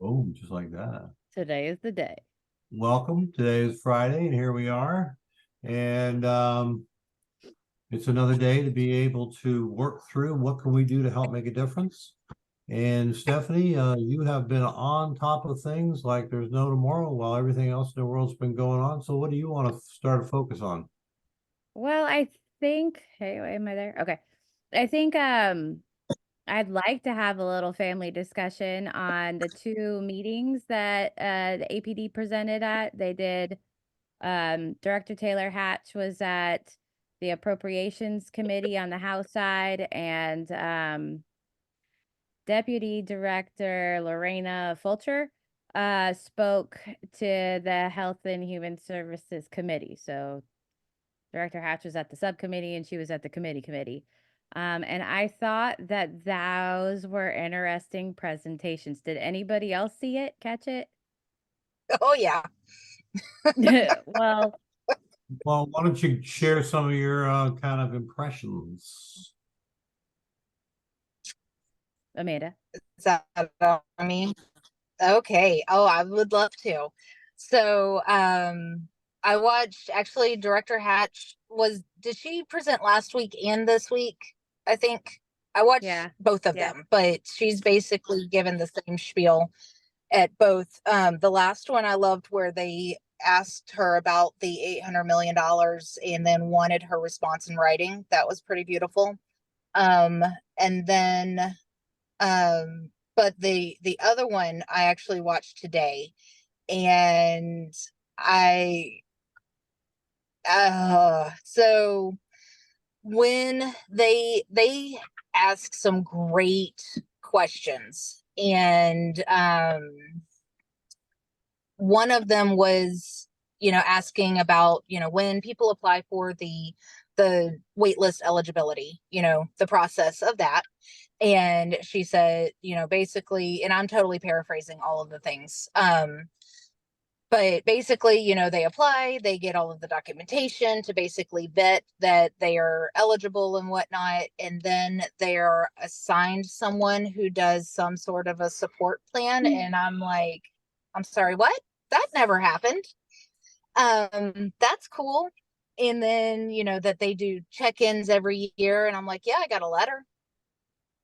Oh, just like that. Today is the day. Welcome. Today is Friday, and here we are. And it's another day to be able to work through what can we do to help make a difference. And Stephanie, you have been on top of things like there's no tomorrow while everything else in the world's been going on. So what do you want to start to focus on? Well, I think, hey, wait, am I there? Okay. I think I'd like to have a little family discussion on the two meetings that the APD presented at. They did Director Taylor Hatch was at the Appropriations Committee on the House side, and Deputy Director Lorena Fulcher spoke to the Health and Human Services Committee. So Director Hatch was at the subcommittee and she was at the committee. And I thought that those were interesting presentations. Did anybody else see it, catch it? Oh yeah. Well, Well, why don't you share some of your kind of impressions? Amanda. Is that I mean? Okay. Oh, I would love to. So, I watched actually Director Hatch did she present last week and this week? I think I watched Yeah. both of Yeah. them, but she's basically given the same spiel at both. The last one I loved where they asked her about the $800 million and then wanted her response in writing. That was pretty beautiful. And then but the other one I actually watched today, and I so when they ask some great questions, and one of them was, asking about, when people apply for the waitlist eligibility, the process of that. And she said, basically, and I'm totally paraphrasing all of the things. But basically, they apply, they get all of the documentation to basically vet that they are eligible and whatnot. And then they are assigned someone who does some sort of a support plan. And I'm like, I'm sorry, what? That never happened. That's cool. And then, that they do check-ins every year. And I'm like, yeah, I got a letter.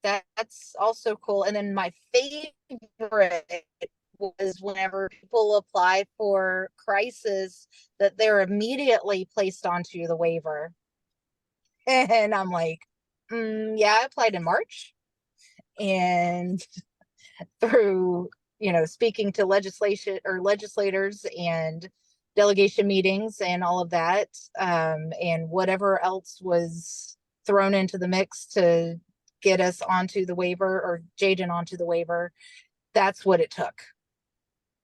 That's also cool. And then my favorite was whenever people apply for crisis, that they're immediately placed onto the waiver. And I'm like, yeah, I applied in March. And through, speaking to legislators and delegation meetings and all of that, and whatever else was thrown into the mix to get us onto the waiver, or Jaden onto the waiver, that's what it took.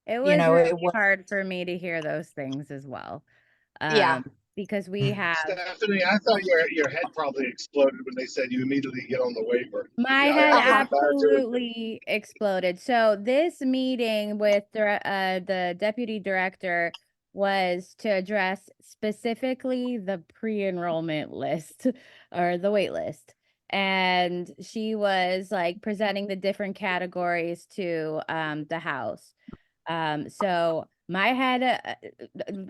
It was really It was, hard for me to hear those things as well. yeah. Because we have Stephanie, I thought your head probably exploded when they said you immediately get on the waiver. my Yeah, head I felt bad too. absolutely exploded. So this meeting with the deputy director was to address specifically the pre-enrollment list or the wait list. And she was like presenting the different categories to the house. So my head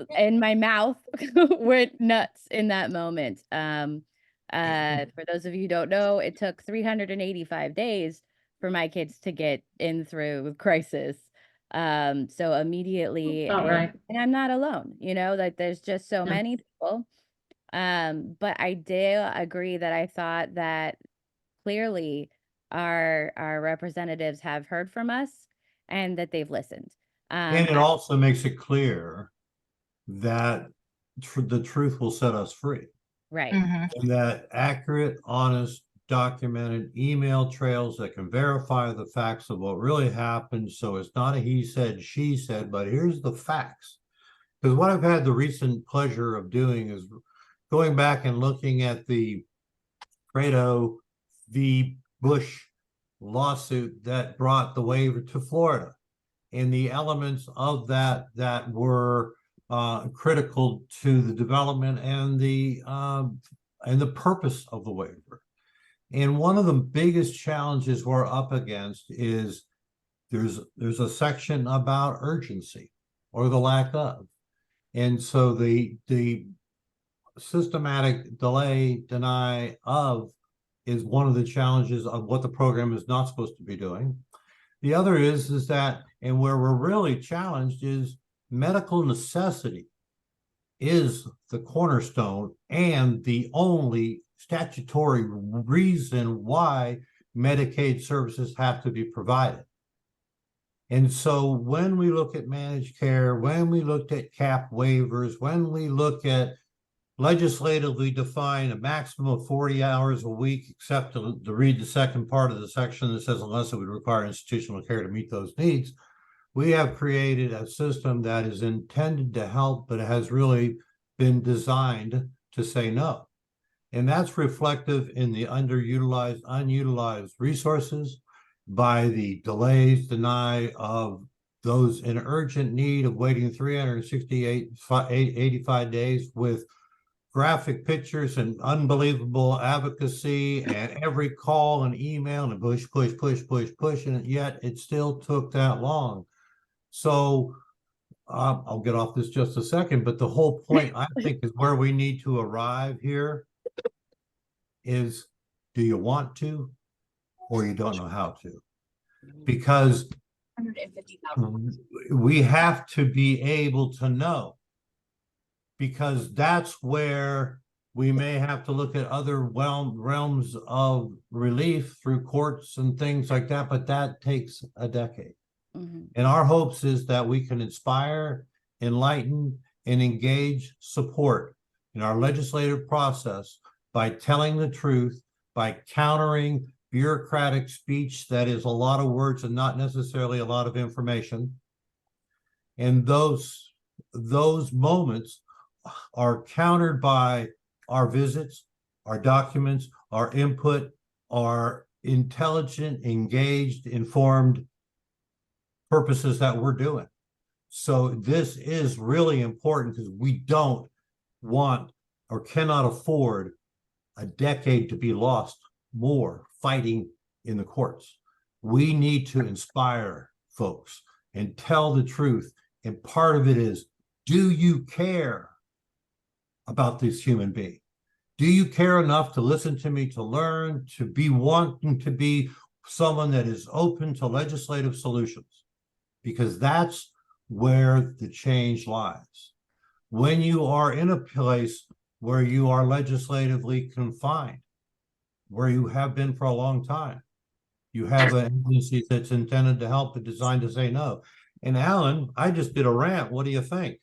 and my mouth went nuts in that moment. For those of you who don't know, it took 385 days for my kids to get in through crisis. So immediately, All right. and I'm not alone, like there's just so Yeah. many people. But I do agree that I thought that clearly our representatives have heard from us and that they've listened. And it also makes it clear that the truth will set us free. Right. Mm-hmm. And that accurate, honest, documented email trails that can verify the facts of what really happened. So it's not a he said, she said, but here's the facts. Because what I've had the recent pleasure of doing is going back and looking at the Fredo v. Bush lawsuit that brought the waiver to Florida, and the elements of that that were critical to the development and the purpose of the waiver. And one of the biggest challenges we're up against is there's a section about urgency or the lack of. And so the systematic delay, deny of is one of the challenges of what the program is not supposed to be doing. The other is that, and where we're really challenged is medical necessity is the cornerstone and the only statutory reason why Medicaid services have to be provided. And so when we look at managed care, when we looked at cap waivers, when we look at legislatively define a maximum of 40 hours a week, except to read the second part of the section that says unless it would require institutional care to meet those needs, we have created a system that is intended to help, but has really been designed to say no. And that's reflective in the underutilized, unutilized resources, by the delays, deny of those in urgent need of waiting 385 days with graphic pictures and unbelievable advocacy and every call and email and push, and yet it still took that long. So I'll get off this just a second, but the whole point I think is where we need to arrive here is, do you want to, or you don't know how to? Because we have to be able to know, because that's where we may have to look at other realms of relief through courts and things like that, but that takes a decade. And our hopes is that we can inspire, enlighten, and engage support in our legislative process by telling the truth, by countering bureaucratic speech that is a lot of words and not necessarily a lot of information. And those moments are countered by our visits, our documents, our input, our intelligent, engaged, informed purposes that we're doing. So this is really important because we don't want or cannot afford a decade to be lost more fighting in the courts. We need to inspire folks and tell the truth. And part of it is, do you care about this human being? Do you care enough to listen to me, to learn, to be wanting to be someone that is open to legislative solutions? Because that's where the change lies. When you are in a place where you are legislatively confined, where you have been for a long time, you have an agency that's intended to help but designed to say no. And Alan, I just did a rant. What do you think?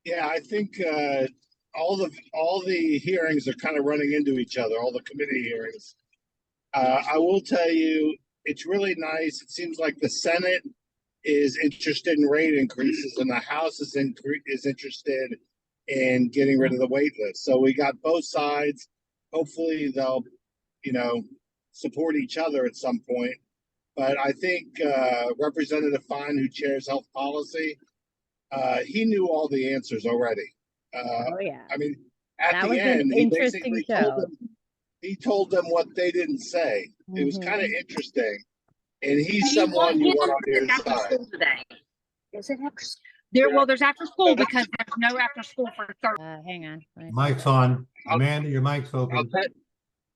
Yeah, I think all the hearings are kind of running into each other, all the committee hearings. I will tell you, it's really nice. It seems like the Senate is interested in rate increases and the House is interested in getting rid of the wait list. So we got both sides. Hopefully they'll, support each other at some point. But I think Representative Fine, who chairs health policy, he knew all the answers already. Oh yeah. I mean, at That the was an end, he interesting basically show. told them what they didn't say. It was kind of interesting. And he's He someone you want on wanted your after side. school today. Is it after? Well, there's after school because there's no after school for Thursday. Hang on. Mic's on. Amanda, your mic's open.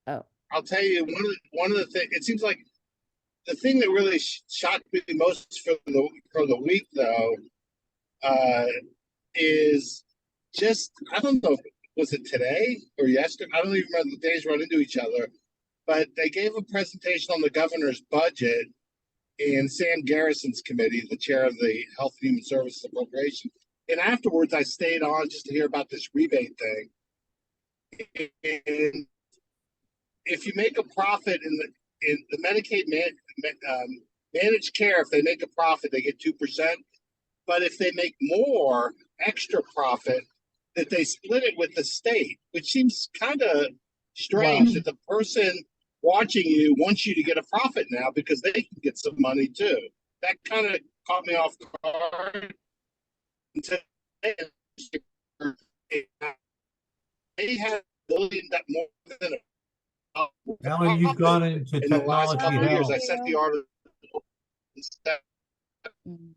I'll tell you one of the things. It seems like the thing that really shocked me most for the week, though, is just, I don't know, was it today or yesterday? I don't even remember, the days run into each other. But they gave a presentation on the governor's budget in Sam Garrison's committee, the chair of the Health and Human Services Appropriation. And afterwards, I stayed on just to hear about this rebate thing. And if you make a profit in the Medicaid managed care, if they make a profit, they get 2%. But if they make more extra profit, that they split it with the state, which seems kind of strange that the person watching you wants you to get a profit now because they can get some money too. That kind of caught me off guard. They had more than Alan, you've gone into in the last technology couple of years. I hell. sent the article. Mm.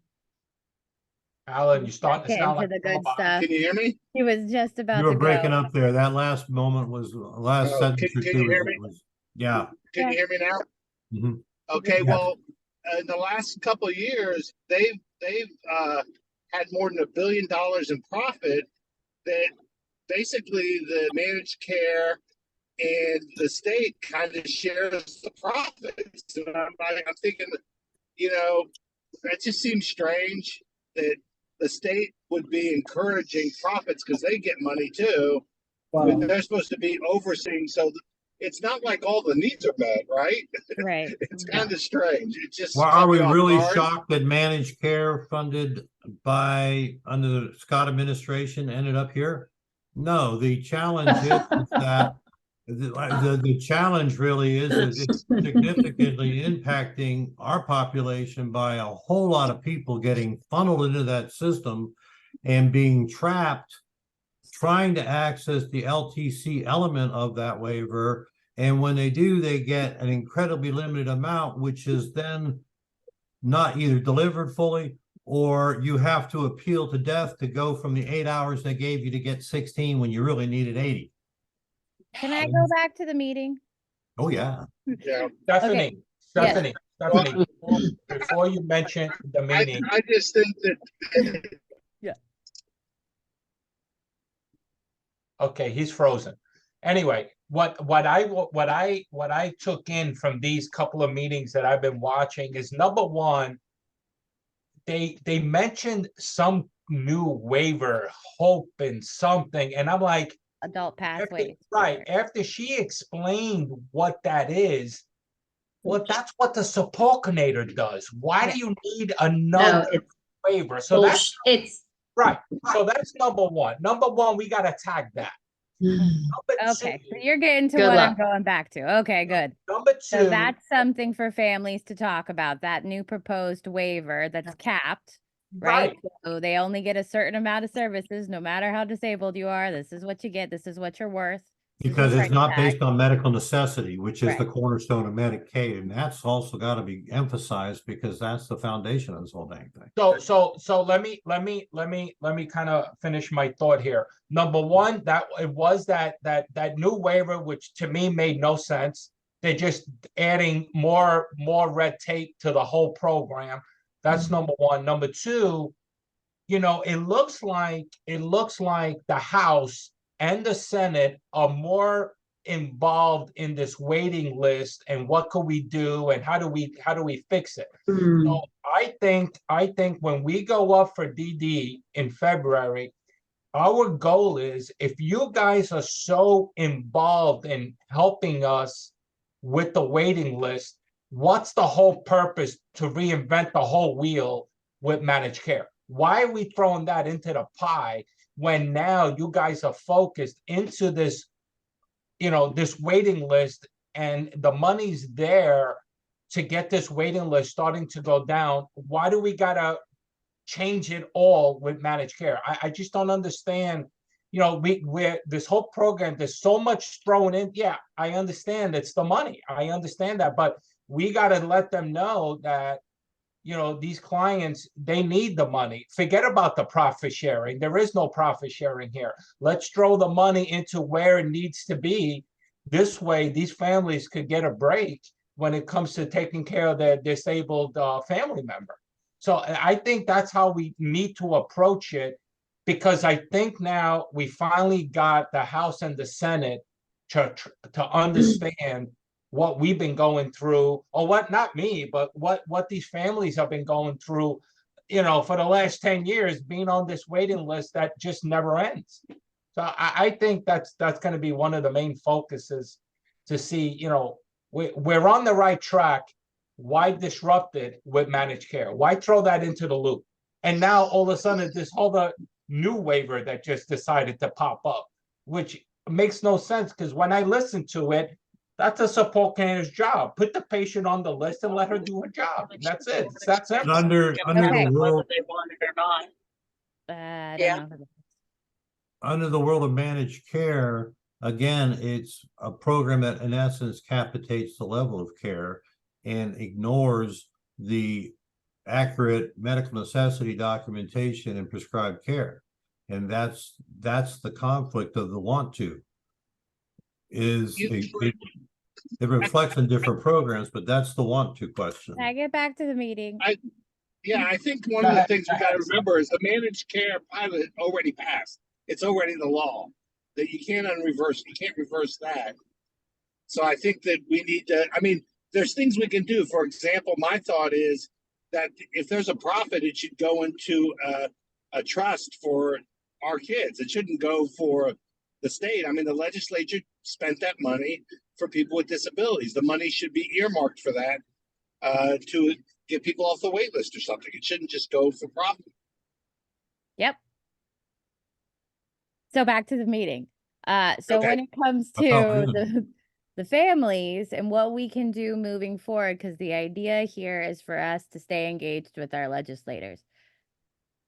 Alan, you're starting to Get sound into like the a good robot. stuff. Can you hear me? He was just You about were to breaking go. up there. That last moment was, last Oh, sentence or can two you hear me? yeah. Can Yeah. you hear me now? Mhm. Okay, Yes. well, in the last couple of years, they've had more than $1 billion in profit. That basically the managed care and the state kind of shares the profits. And I'm thinking, you know, that just seems strange that the state would be encouraging profits because they get money too, but they're supposed to be overseeing. So it's not like all the needs are met, right? Right. It's kind of strange. It just Well, are caught we me off really guard. shocked that managed care funded by, under the Scott administration ended up here? No, the challenge is that the challenge really is that it's significantly impacting our population by a whole lot of people getting funneled into that system and being trapped, trying to access the LTC element of that waiver. And when they do, they get an incredibly limited amount, which is then not either delivered fully, or you have to appeal to death to go from the 8 hours they gave you to get 16 when you really needed 80. Can I go back to the meeting? Oh, yeah. Yeah. Stephanie, Yes. Stephanie, Stephanie, before you mention the meeting, I just think that okay, he's frozen. Anyway, what I took in from these couple of meetings that I've been watching is, number one, they mentioned some new waiver, hope and something, and I'm like, Adult after, pathways. right, after she explained what that is, well, that's what the support coordinator does. Why Yeah. do you need No, another it's waiver? So that's bullshit. It's right. So that's number one. Number one, we got to tag that. Number Okay, so two, you're getting to Good what I'm luck. going back to. Okay, good. number So two, that's something for families to talk about, that new proposed waiver that's capped, right? right. So they only get a certain amount of services, no matter how disabled you are. This is what you get. This is what you're worth. This is Because your it's price not tag. based on medical necessity, which is the Right. cornerstone of Medicaid. And that's also got to be emphasized because that's the foundation of this whole dang thing. So let me kind of finish my thought here. Number one, that it was that new waiver, which to me made no sense. They're just adding more red tape to the whole program. That's number one. Number two, it looks like the House and the Senate are more involved in this waiting list and what could we do and how do we fix it. So I think when we go up for DD in February, our goal is, if you guys are so involved in helping us with the waiting list, what's the whole purpose to reinvent the whole wheel with managed care? Why are we throwing that into the pie when now you guys are focused into this, this waiting list, and the money's there to get this waiting list starting to go down? Why do we gotta change it all with managed care? I just don't understand. We're this whole program, there's so much thrown in. Yeah, I understand it's the money. I understand that, but we got to let them know that, these clients, they need the money. Forget about the profit sharing. There is no profit sharing here. Let's throw the money into where it needs to be. This way, these families could get a break when it comes to taking care of their disabled family member. So I think that's how we need to approach it, because I think now we finally got the House and the Senate to understand what we've been going through, or what, not me, but what these families have been going through, for the last 10 years, being on this waiting list that just never ends. So I think that's going to be one of the main focuses, to see, we're on the right track. Why disrupt it with managed care? Why throw that into the loop? And now all of a sudden, this whole new waiver that just decided to pop up, which makes no sense, because when I listen to it, that's a support coordinator's job. Put the patient on the list and let her do her job. That's it. It's that simple. Under Okay. the world, they want it or not. I Yeah. don't know. under the world of managed care, again, it's a program that in essence capitates the level of care and ignores the accurate medical necessity documentation and prescribed care. And that's the conflict of the want to. It reflects in different programs, but that's the want to question. I get back to the meeting. Yeah, I think one of the things we got to remember is the managed care pilot already passed. It's already the law that you can't reverse that. So I think that we need to, I mean, there's things we can do. For example, my thought is that if there's a profit, it should go into a trust for our kids. It shouldn't go for the state. I mean, the legislature spent that money for people with disabilities. The money should be earmarked for that to get people off the wait list or something. It shouldn't just go for profit. Yep. So back to the meeting. So Okay. when it comes to good. the families and what we can do moving forward, because the idea here is for us to stay engaged with our legislators.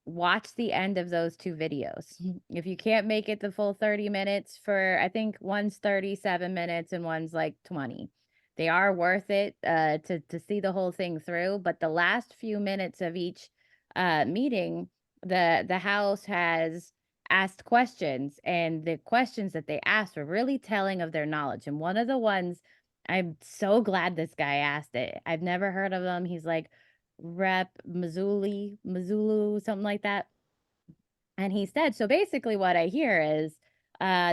Watch the end of those 2 videos. If you can't make it the full 30 minutes for, I think one's 37 minutes and one's like 20. They are worth it to see the whole thing through, but the last few minutes of each meeting, the House has asked questions, and the questions that they asked were really telling of their knowledge. And one of the ones, I'm so glad this guy asked it. I've never heard of him. He's like Rep Mazzulu, something like that. And he said, so basically what I hear is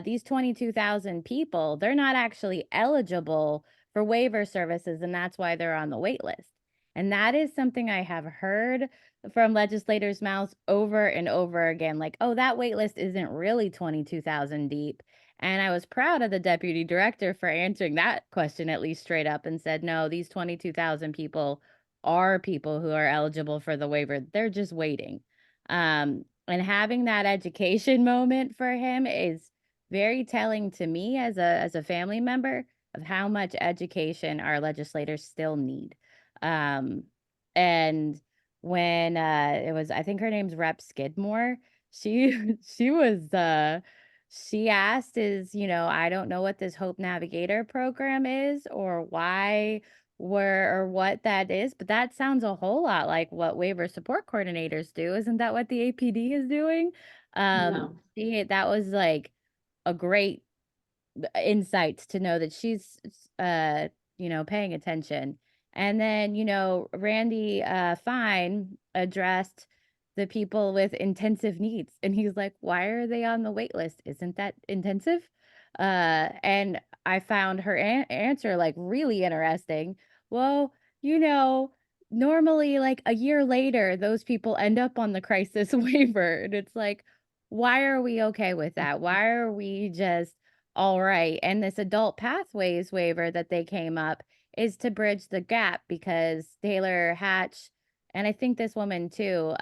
these 22,000 people, they're not actually eligible for waiver services, and that's why they're on the wait list. And that is something I have heard from legislators' mouths over and over again, like, oh, that wait list isn't really 22,000 deep. And I was proud of the deputy director for answering that question at least straight up and said, no, these 22,000 people are people who are eligible for the waiver. They're just waiting. And having that education moment for him is very telling to me as a family member of how much education our legislators still need. And when it was, I think her name's Rep Skidmore, she she asked, I don't know what this Hope Navigator program is or why or what that is, but that sounds a whole lot like what waiver support coordinators do. Isn't that what the APD is doing? That was like a great insights to know that she's paying attention. And then Randy Fine addressed the people with intensive needs, and he's like, why are they on the wait list? Isn't that intensive? And I found her answer like really interesting. Well, normally like a year later those people end up on the crisis waiver, and it's like, why are we okay with that? Why are we just all right? And this adult pathways waiver that they came up is to bridge the gap, because Taylor Hatch, and I think this woman too,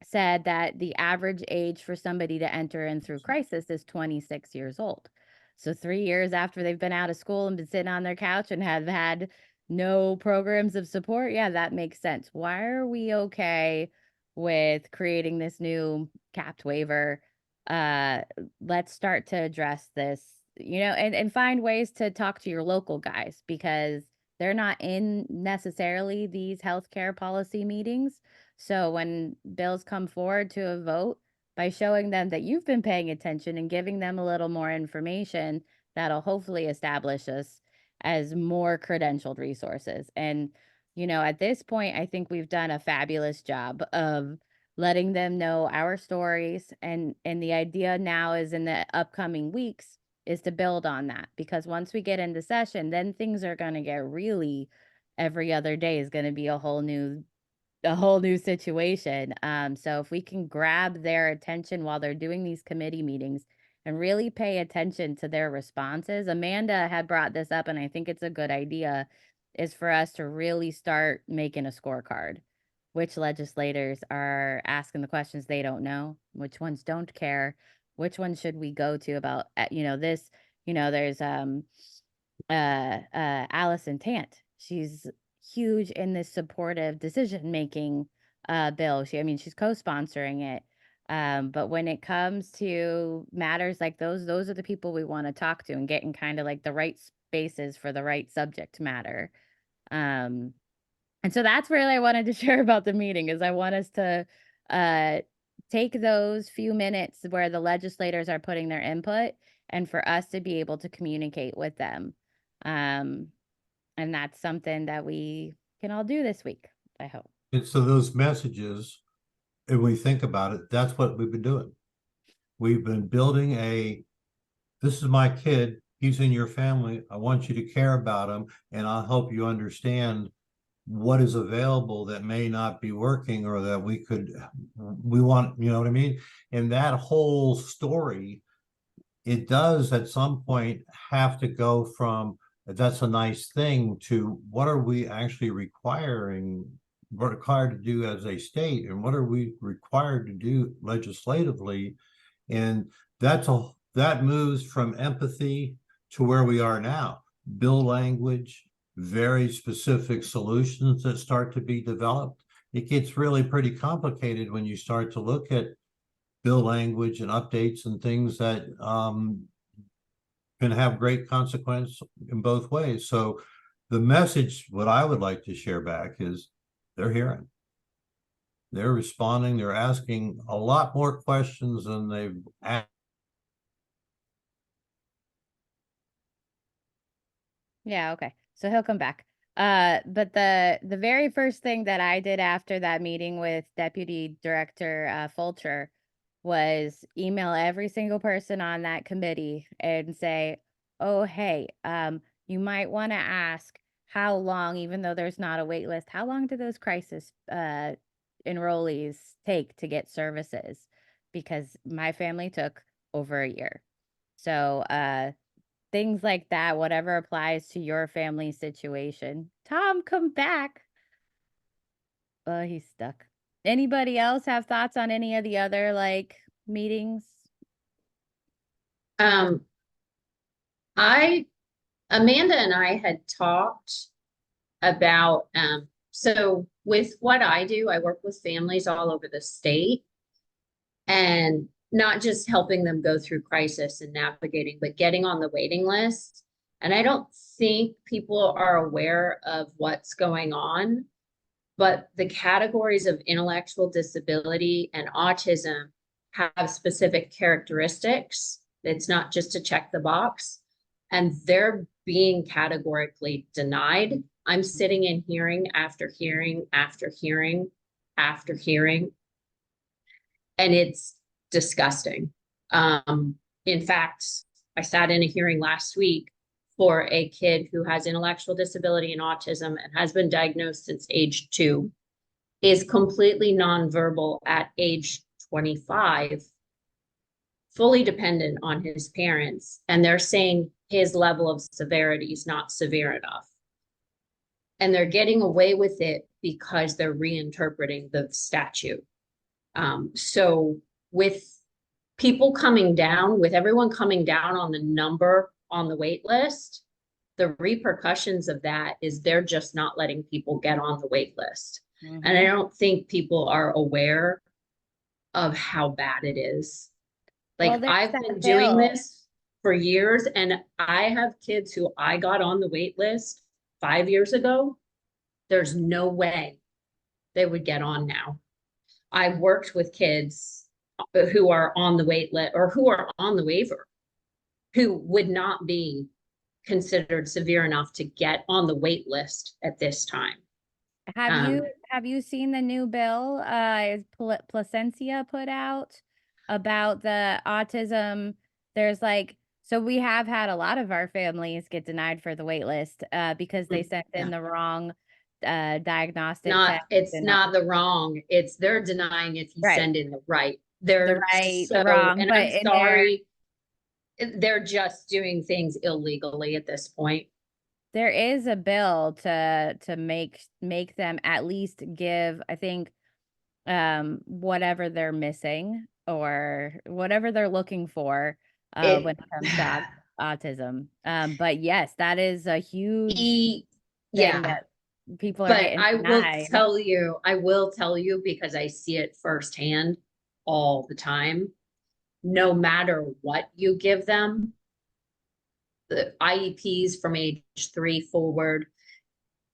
said that the average age for somebody to enter in through crisis is 26 years old. So 3 years after they've been out of school and been sitting on their couch and have had no programs of support, yeah, that makes sense. Why are we okay with creating this new capped waiver? Let's start to address this, and find ways to talk to your local guys, because they're not in necessarily these healthcare policy meetings. So when bills come forward to a vote, by showing them that you've been paying attention and giving them a little more information, that'll hopefully establish us as more credentialed resources. And, at this point, I think we've done a fabulous job of letting them know our stories. And the idea now is in the upcoming weeks is to build on that, because once we get into session, then things are going to get really, every other day is going to be a whole new situation. So if we can grab their attention while they're doing these committee meetings and really pay attention to their responses. Amanda had brought this up, and I think it's a good idea, is for us to really start making a scorecard. Which legislators are asking the questions they don't know, which ones don't care, which ones should we go to about, this, there's Allison Tant. She's huge in this supportive decision making bill. She's co-sponsoring it. But when it comes to matters like those are the people we want to talk to and get in kind of like the right spaces for the right subject matter. And so that's really I wanted to share about the meeting is I want us to take those few minutes where the legislators are putting their input and for us to be able to communicate with them. And that's something that we can all do this week, I hope. And so those messages, and we think about it, that's what we've been doing. We've been building this is my kid, he's in your family, I want you to care about him, and I'll help you understand what is available that may not be working or that we want, you know what I mean? And that whole story, it does at some point have to go from, that's a nice thing, to what are we actually required to do as a state, and what are we required to do legislatively? And that moves from empathy to where we are now. Bill language, very specific solutions that start to be developed. It gets really pretty complicated when you start to look at bill language and updates and things that can have great consequence in both ways. So the message, what I would like to share back is they're hearing. They're responding. They're asking a lot more questions than they've asked. Yeah, okay. So he'll come back. But the very first thing that I did after that meeting with Deputy Director Fulcher was email every single person on that committee and say, oh, hey, you might want to ask how long, even though there's not a wait list, how long do those crisis enrollees take to get services? Because my family took over a year. So things like that, whatever applies to your family situation. Tom, come back. Oh, he's stuck. Anybody else have thoughts on any of the other like meetings? Amanda and I had talked about, so with what I do, I work with families all over the state and not just helping them go through crisis and navigating, but getting on the waiting list. And I don't think people are aware of what's going on, but the categories of intellectual disability and autism have specific characteristics. It's not just to check the box, and they're being categorically denied. I'm sitting in hearing after hearing after hearing after hearing, and it's disgusting. In fact, I sat in a hearing last week for a kid who has intellectual disability and autism and has been diagnosed since age 2, is completely nonverbal at age 25, fully dependent on his parents, and they're saying his level of severity is not severe enough. And they're getting away with it because they're reinterpreting the statute. So with people coming down, with everyone coming down on the number on the wait list, the repercussions of that is they're just not letting people get on the wait list. Mm-hmm. And I don't think people are aware of how bad it is. Like, Well, I've been doing this for years, and I have kids who I got on the wait list 5 years ago. There's no way they would get on now. I've worked with kids who are on the wait list or who are on the waiver, who would not be considered severe enough to get on the wait list at this time. Have you seen the new bill Placencia put out about the autism? There's like, so we have had a lot of our families get denied for the wait list because they sent in the wrong diagnostic test. It's not the wrong, it's they're denying if you send in the right. They're the wrong, and but I'm sorry, they're just doing things illegally at this point. There is a bill to make them at least give, I think, whatever they're missing or whatever they're looking for when it comes to autism. But yes, that is a huge thing that people are getting denied. I will tell you because I see it firsthand all the time. No matter what you give them, the IEPs from age 3 forward,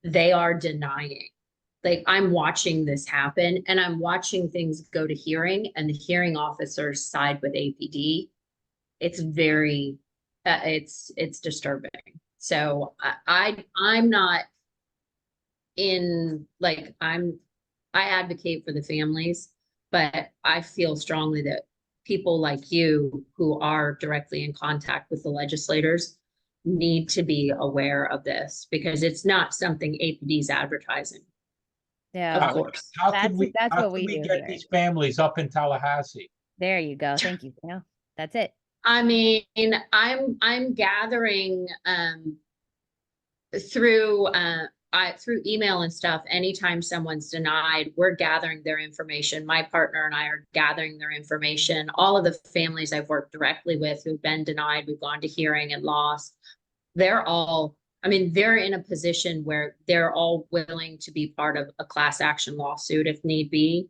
they are denying. Like, I'm watching this happen, and I'm watching things go to hearing, and the hearing officers side with APD. It's very, it's disturbing. So I'm not in, like, I advocate for the families, but I feel strongly that people like you who are directly in contact with the legislators need to be aware of this, because it's not something APD's advertising. Yeah, Of course. How that's could we, that's how what could we we do get here. these families up in Tallahassee? There you go. Thank you. No, that's it. I mean, I'm gathering through through email and stuff. Anytime someone's denied, we're gathering their information. My partner and I are gathering their information. All of the families I've worked directly with who've been denied, we've gone to hearing and lost. They're all, I mean, they're in a position where they're all willing to be part of a class action lawsuit if need be.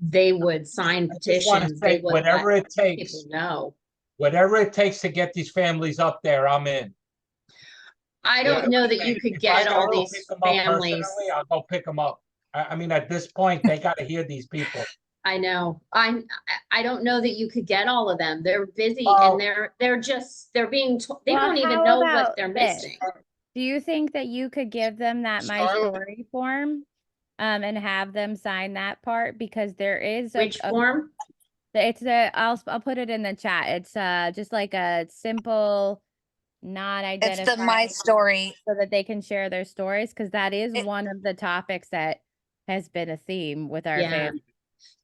They would sign I just want to petitions. They say, would whatever let it takes, people know. whatever it takes to get these families up there, I'm in. I don't know that you could If I get all gotta go these pick them up families. personally, I'll go pick them up. I mean, at this point, they gotta hear these people. I know. I don't know that you could get all of them. They're busy Well- and they're being they Well, don't even how know what about they're this? missing. Do you think that you could give them that My Charlotte? Story form, and have them sign that part? Because there is Which form? it's I'll put it in the chat. It's just like a simple It's the non-identified My Story. so that they can share their stories, because that is It- one of the topics that has been a theme with our Yeah. family.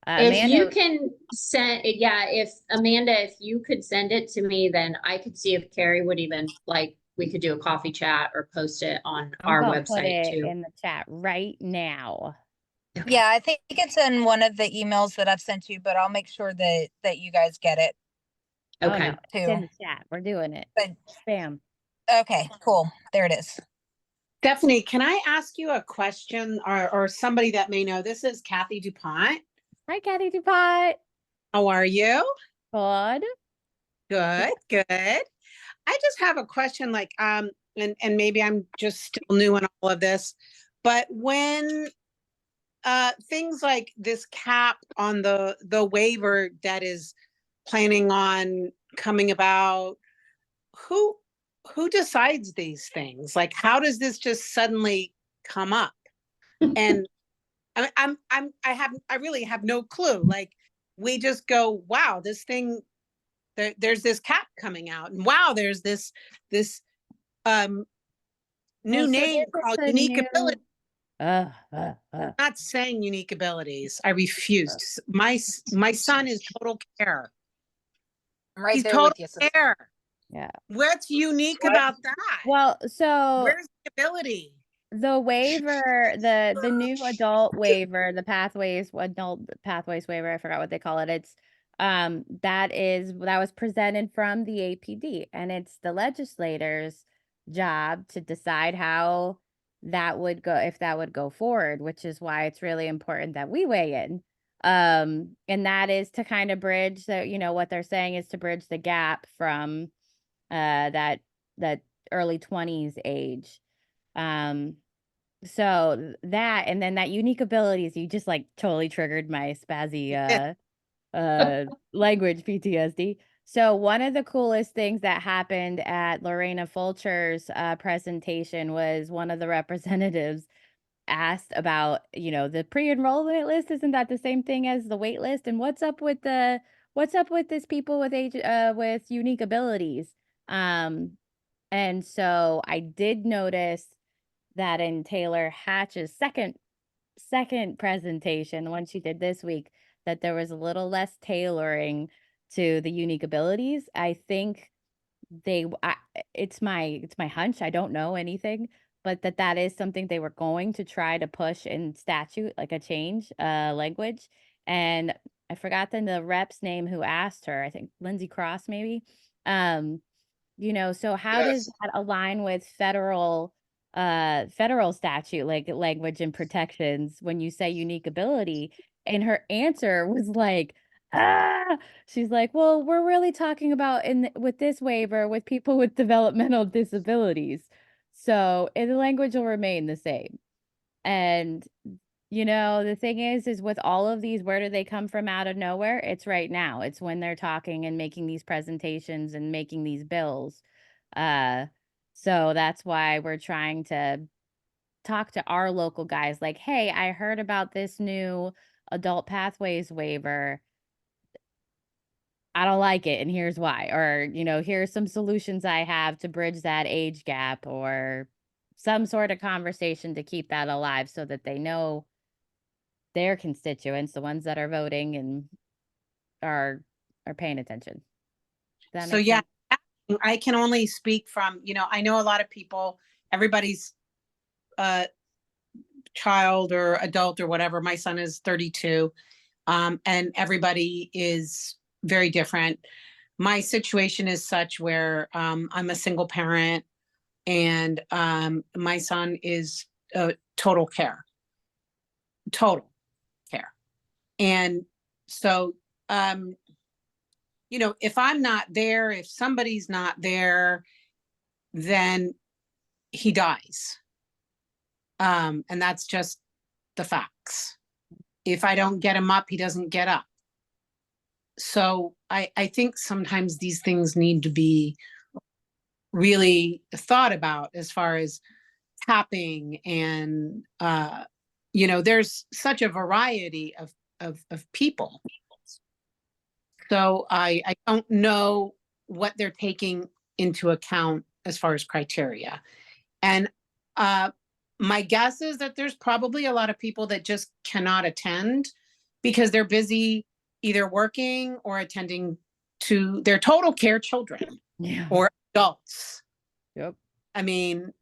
If you Amanda, can send, yeah, if Amanda, if you could send it to me, then I could see if Carrie would even, like, we could do a coffee chat or post it on I'm our gonna put website it too. in the chat right now. Okay. Yeah, I think it's in one of the emails that I've sent you, but I'll make sure that you guys get it Oh Okay. no, it's in too. the chat. We're doing it. But Bam. okay, cool. There it is. Stephanie, can I ask you a question, or somebody that may know? This is Kathy DuPont. Hi, Kathy DuPont. How are you? Good. Good, good. I just have a question, like, and maybe I'm just still new in all of this, but when things like this cap on the waiver that is planning on coming about, who decides these things? Like, how does this just suddenly come up? And I really have no clue. Like, we just go, wow, this thing, there's this cap coming out, and wow, there's this new Well, so name this is called the unique new- ability. Uh. I'm not saying unique abilities. I refused. My son is total care. I'm right He's there total with you, sister. care. Yeah. What's unique about that? Well, so Where's the ability? the waiver, the new adult waiver, the adult pathways waiver, I forgot what they call it. It's that was presented from the APD, and it's the legislators' job to decide how that would go, if that would go forward, which is why it's really important that we weigh in. And that is to kind of bridge what they're saying is to bridge the gap from that early 20s age. So that, and then that unique abilities, you just like totally triggered my spazzy language PTSD. So one of the coolest things that happened at Lorena Fulcher's presentation was one of the representatives asked about, the pre-enrollment list. Isn't that the same thing as the wait list? And what's up with this people with with unique abilities? And so I did notice that in Taylor Hatch's second presentation, the one she did this week, that there was a little less tailoring to the unique abilities. I think it's my hunch. I don't know anything, but that is something they were going to try to push in statute, like a change language. And I forgot the rep's name who asked her. I think Lindsay Cross, maybe. So how does Yes. that align with federal statute, like language and protections, when you say unique ability? And her answer was like, ah, she's like, well, we're really talking about with this waiver with people with developmental disabilities. So the language will remain the same. And the thing is with all of these, where do they come from out of nowhere? It's right now. It's when they're talking and making these presentations and making these bills. So that's why we're trying to talk to our local guys like, hey, I heard about this new adult pathways waiver. I don't like it, and here's why. Or, here's some solutions I have to bridge that age gap, or some sort of conversation to keep that alive so that they know their constituents, the ones that are voting and are paying attention. Does that So make yeah, sense? I can only speak from, I know a lot of people, everybody's child or adult or whatever. My son is 32, and everybody is very different. My situation is such where I'm a single parent, and my son is total care. And so, if I'm not there, if somebody's not there, then he dies. And that's just the facts. If I don't get him up, he doesn't get up. So I think sometimes these things need to be really thought about as far as tapping and, there's such a variety of people. So I don't know what they're taking into account as far as criteria. And my guess is that there's probably a lot of people that just cannot attend because they're busy either working or attending to their total care children Yeah. or adults. Yep. I mean,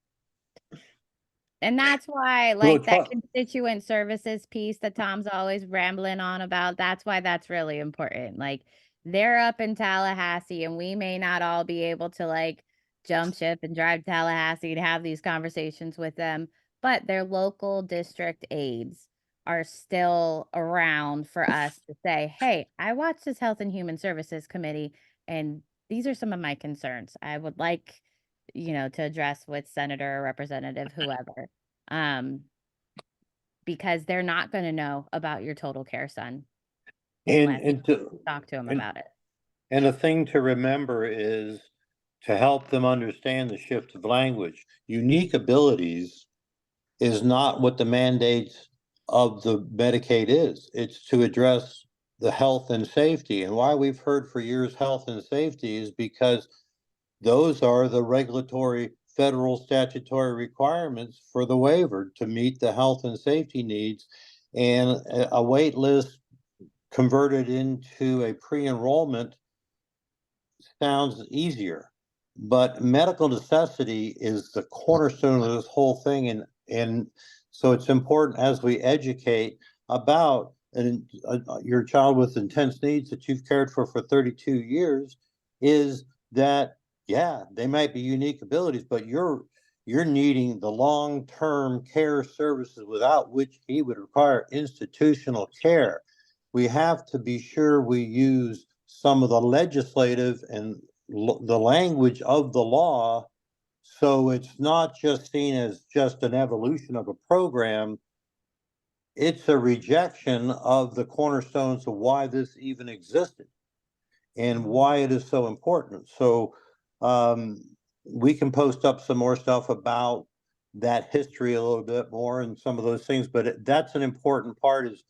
And that's why, Well, like, that constituent services piece that Tom's always rambling on about, that's why that's really important. Like, they're up in Tallahassee, and we may not all be able to, like, jump ship and drive to Tallahassee and have these conversations with them, but their local district aides are still around for us to say, hey, I watched this Health and Human Services Committee, and these are some of my concerns. I would like to address with Senator or Representative, whoever, because they're not going to know about your total care son unless you talk to them about it. And a thing to remember is to help them understand the shift of language. Unique abilities is not what the mandates of the Medicaid is. It's to address the health and safety. And why we've heard for years health and safety is because those are the regulatory federal statutory requirements for the waiver to meet the health and safety needs. And a wait list converted into a pre-enrollment sounds easier, but medical necessity is the cornerstone of this whole thing. And so it's important as we educate about your child with intense needs that you've cared for 32 years is that, yeah, they might be unique abilities, but you're needing the long-term care services without which he would require institutional care. We have to be sure we use some of the legislative and the language of the law, so it's not just seen as just an evolution of a program. It's a rejection of the cornerstones of why this even existed and why it is so important. So we can post up some more stuff about that history a little bit more and some of those things, but that's an important part. Is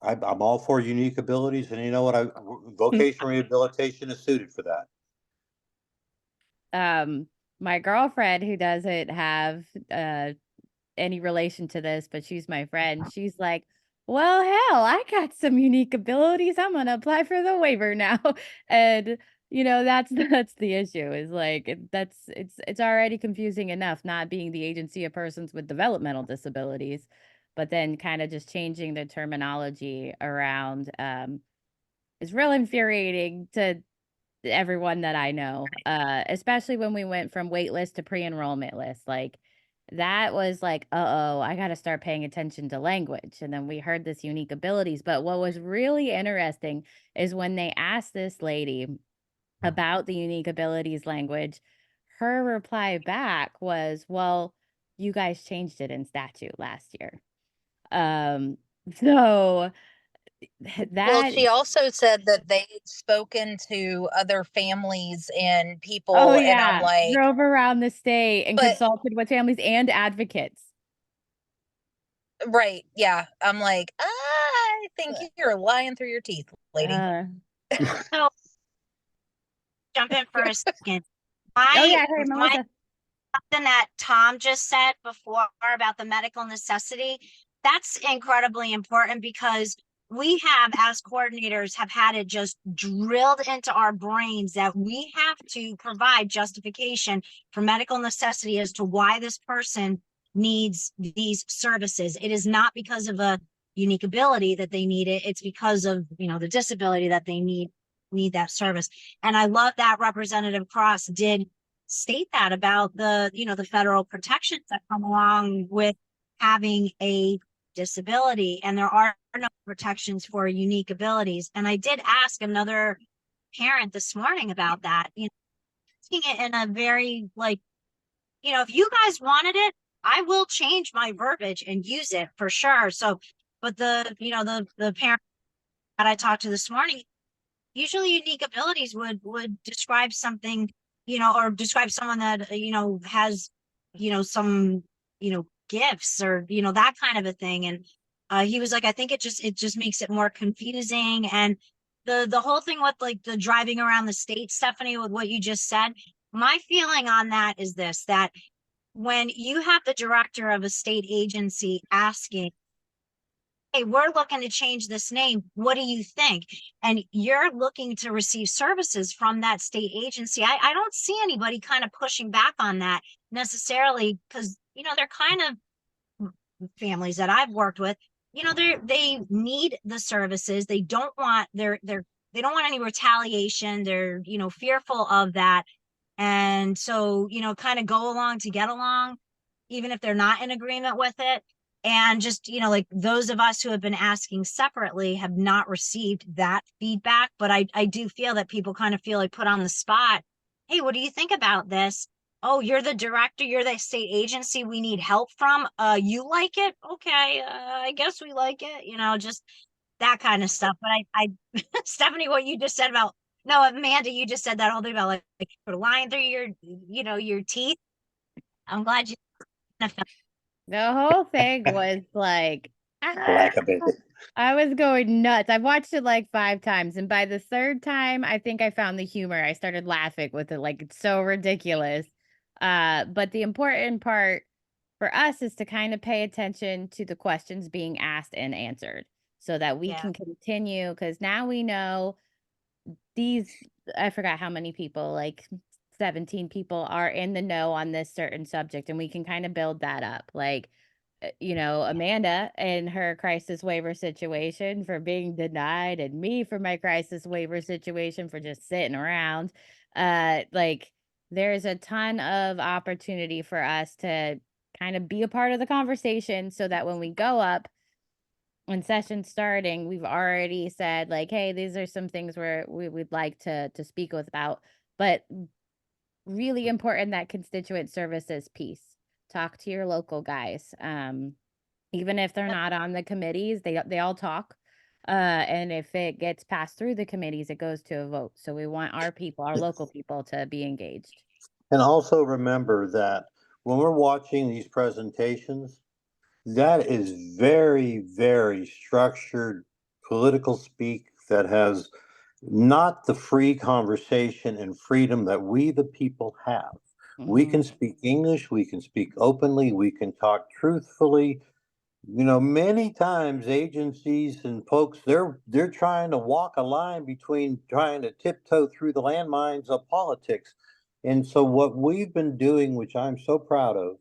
I'm all for unique abilities, and you know what? Vocational rehabilitation is suited for that. My girlfriend, who doesn't have any relation to this, but she's my friend, she's like, well, hell, I got some unique abilities. I'm gonna apply for the waiver now. And that's the issue, is like it's already confusing enough not being the agency of persons with developmental disabilities, but then kind of just changing the terminology around is real infuriating to everyone that I know, especially when we went from wait list to pre-enrollment list. Like, that was like, uh-oh, I got to start paying attention to language. And then we heard this unique abilities. But what was really interesting is when they asked this lady about the unique abilities language, her reply back was, well, you guys changed it in statute last year. So Well, that, she also said that they had spoken to other families and oh people, and I'm yeah, like, drove around the state and but consulted with families and advocates. right, yeah, I'm like, I think you're lying through your teeth, lady. So jump in for a second. Oh yeah, hey My Melissa. something that Tom just said before about the medical necessity, that's incredibly important because we have, as coordinators, have had it just drilled into our brains that we have to provide justification for medical necessity as to why this person needs these services. It is not because of a unique ability that they need it. It's because of, the disability that they need that service. And I love that Representative Cross did state that about the federal protections that come along with having a disability, and there are no protections for unique abilities. And I did ask another parent this morning about that, asking it in a very if you guys wanted it, I will change my verbiage and use it for sure. So, but the parent that I talked to this morning, usually unique abilities would describe something, or describe someone that has some gifts, or that kind of a thing. And he was like, I think it just makes it more confusing. And the whole thing with like the driving around the state, Stephanie, with what you just said, my feeling on that is this: that when you have the director of a state agency asking, hey, we're looking to change this name, what do you think? And you're looking to receive services from that state agency. I don't see anybody kind of pushing back on that necessarily, because they're kind of families that I've worked with, they need the services. They don't want they don't want any retaliation. They're fearful of that. And so kind of go along to get along, even if they're not in agreement with it. And just, like those of us who have been asking separately have not received that feedback. But I do feel that people kind of feel like put on the spot. Hey, what do you think about this? Oh, you're the director, you're the state agency we need help from. You like it? Okay, I guess we like it, just that kind of stuff. But I Stephanie, what you just said about, no, Amanda, you just said that whole thing about like lying through your teeth. I'm glad you. The whole thing was like, Like a bit. I was going nuts. I've watched it like 5 times, and by the 3rd time, I think I found the humor. I started laughing with it, like, it's so ridiculous. But the important part for us is to kind of pay attention to the questions being asked and answered so that we Yeah. can continue, because now we know these, I forgot how many people, like 17 people are in the know on this certain subject, and we can kind of build that up. Like, Amanda and her crisis waiver situation for being denied, and me for my crisis waiver situation for just sitting around. Like, there's a ton of opportunity for us to kind of be a part of the conversation so that when we go up when session starting, we've already said like, hey, these are some things where we would like to speak with about, but really important, that constituent services piece. Talk to your local guys. Even if they're not on the committees, they all talk. And if it gets passed through the committees, it goes to a vote. So we want our people, our local people, to be engaged. And also remember that when we're watching these presentations, that is very, very structured political speak that has not the free conversation and freedom that we, the people, have. We can speak English, we can speak openly, we can talk truthfully. Many times agencies and folks, they're trying to walk a line between trying to tiptoe through the landmines of politics. And so what we've been doing, which I'm so proud of,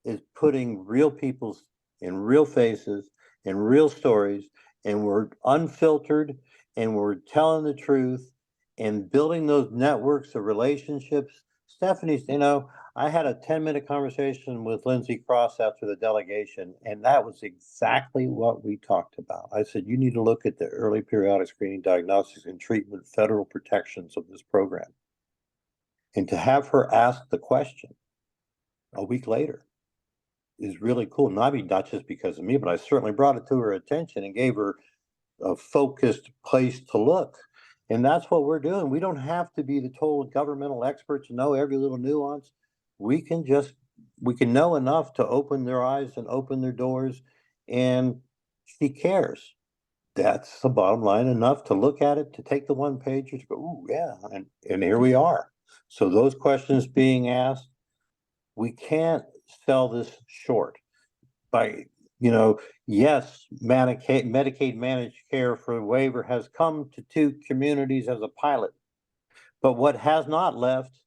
is putting real people's in real faces and real stories, and we're unfiltered and we're telling the truth and building those networks of relationships. Stephanie's, I had a 10-minute conversation with Lindsay Cross after the delegation, and that was exactly what we talked about. I said, you need to look at the early periodic screening, diagnostics, and treatment federal protections of this program. And to have her ask the question a week later is really cool. Not just because of me, but I certainly brought it to her attention and gave her a focused place to look. And that's what we're doing. We don't have to be the total governmental experts to know every little nuance. We can know enough to open their eyes and open their doors. And she cares. That's the bottom line, enough to look at it, to take the one page and to go, ooh, yeah, and here we are. So those questions being asked, we can't sell this short by, yes, Medicaid managed care for waiver has come to 2 communities as a pilot. But what has not left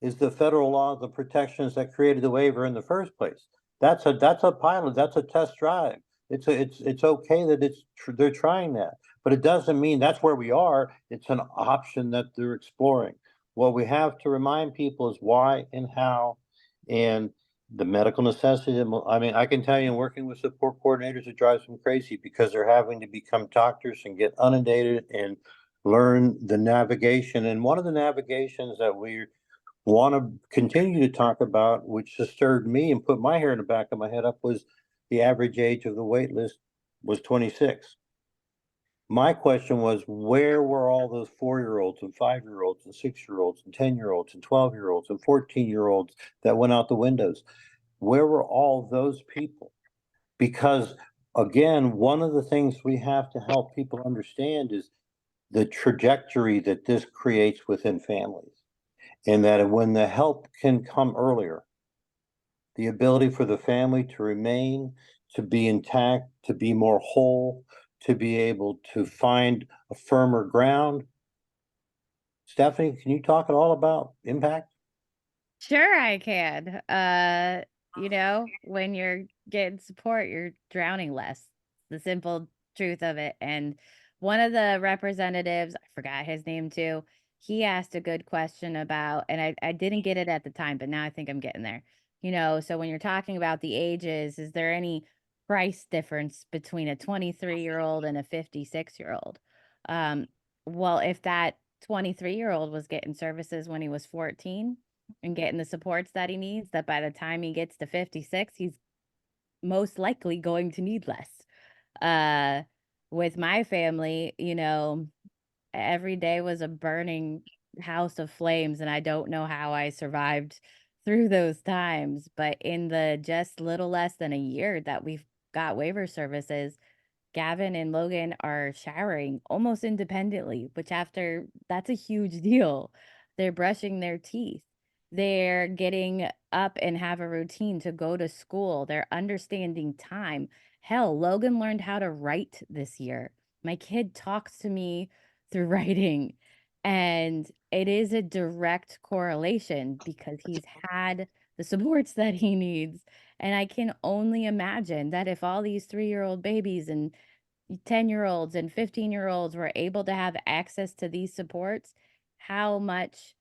is the federal law, the protections that created the waiver in the first place. That's a pilot, that's a test drive. It's okay that they're trying that, but it doesn't mean that's where we are. It's an option that they're exploring. What we have to remind people is why and how, and the medical necessity. I mean, I can tell you, in working with support coordinators, it drives them crazy because they're having to become doctors and get inundated and learn the navigation. And one of the navigations that we want to continue to talk about, which disturbed me and put my hair in the back of my head up, was the average age of the wait list was 26. My question was, where were all those 4-year-olds and 5-year-olds and 6-year-olds and 10-year-olds and 12-year-olds and 14-year-olds that went out the windows? Where were all those people? Because again, one of the things we have to help people understand is the trajectory that this creates within families. And that when the help can come earlier, the ability for the family to remain, to be intact, to be more whole, to be able to find a firmer ground. Stephanie, can you talk at all about impact? Sure, I can. When you're getting support, you're drowning less. The simple truth of it. And one of the representatives, I forgot his name too, he asked a good question about, and I didn't get it at the time, but now I think I'm getting there. So when you're talking about the ages, is there any price difference between a 23-year-old and a 56-year-old? Well, if that 23-year-old was getting services when he was 14, and getting the supports that he needs, that by the time he gets to 56, he's most likely going to need less. With my family, every day was a burning house of flames, and I don't know how I survived through those times. But in the just little less than a year that we've got waiver services, Gavin and Logan are showering almost independently, which that's a huge deal. They're brushing their teeth. They're getting up and have a routine to go to school. They're understanding time. Hell, Logan learned how to write this year. My kid talks to me through writing, and it is a direct correlation because he's had the supports that he needs. And I can only imagine that if all these 3-year-old babies and 10-year-olds and 15-year-olds were able to have access to these supports, how much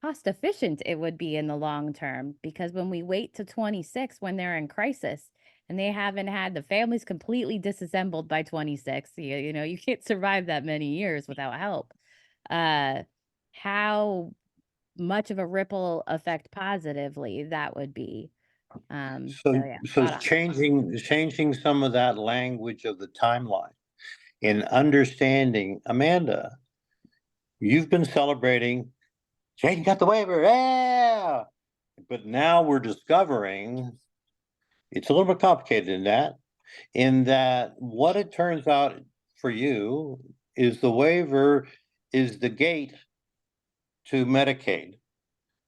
cost efficient it would be in the long term. Because when we wait to 26, when they're in crisis and they haven't had the families completely disassembled by 26, you can't survive that many years without help. How much of a ripple effect positively that would be. So Yeah, it's changing some of that language of the timeline and understanding. Amanda, you've been celebrating, Jaden got the waiver, yeah. But now we're discovering it's a little bit complicated in that what it turns out for you is the waiver is the gate to Medicaid,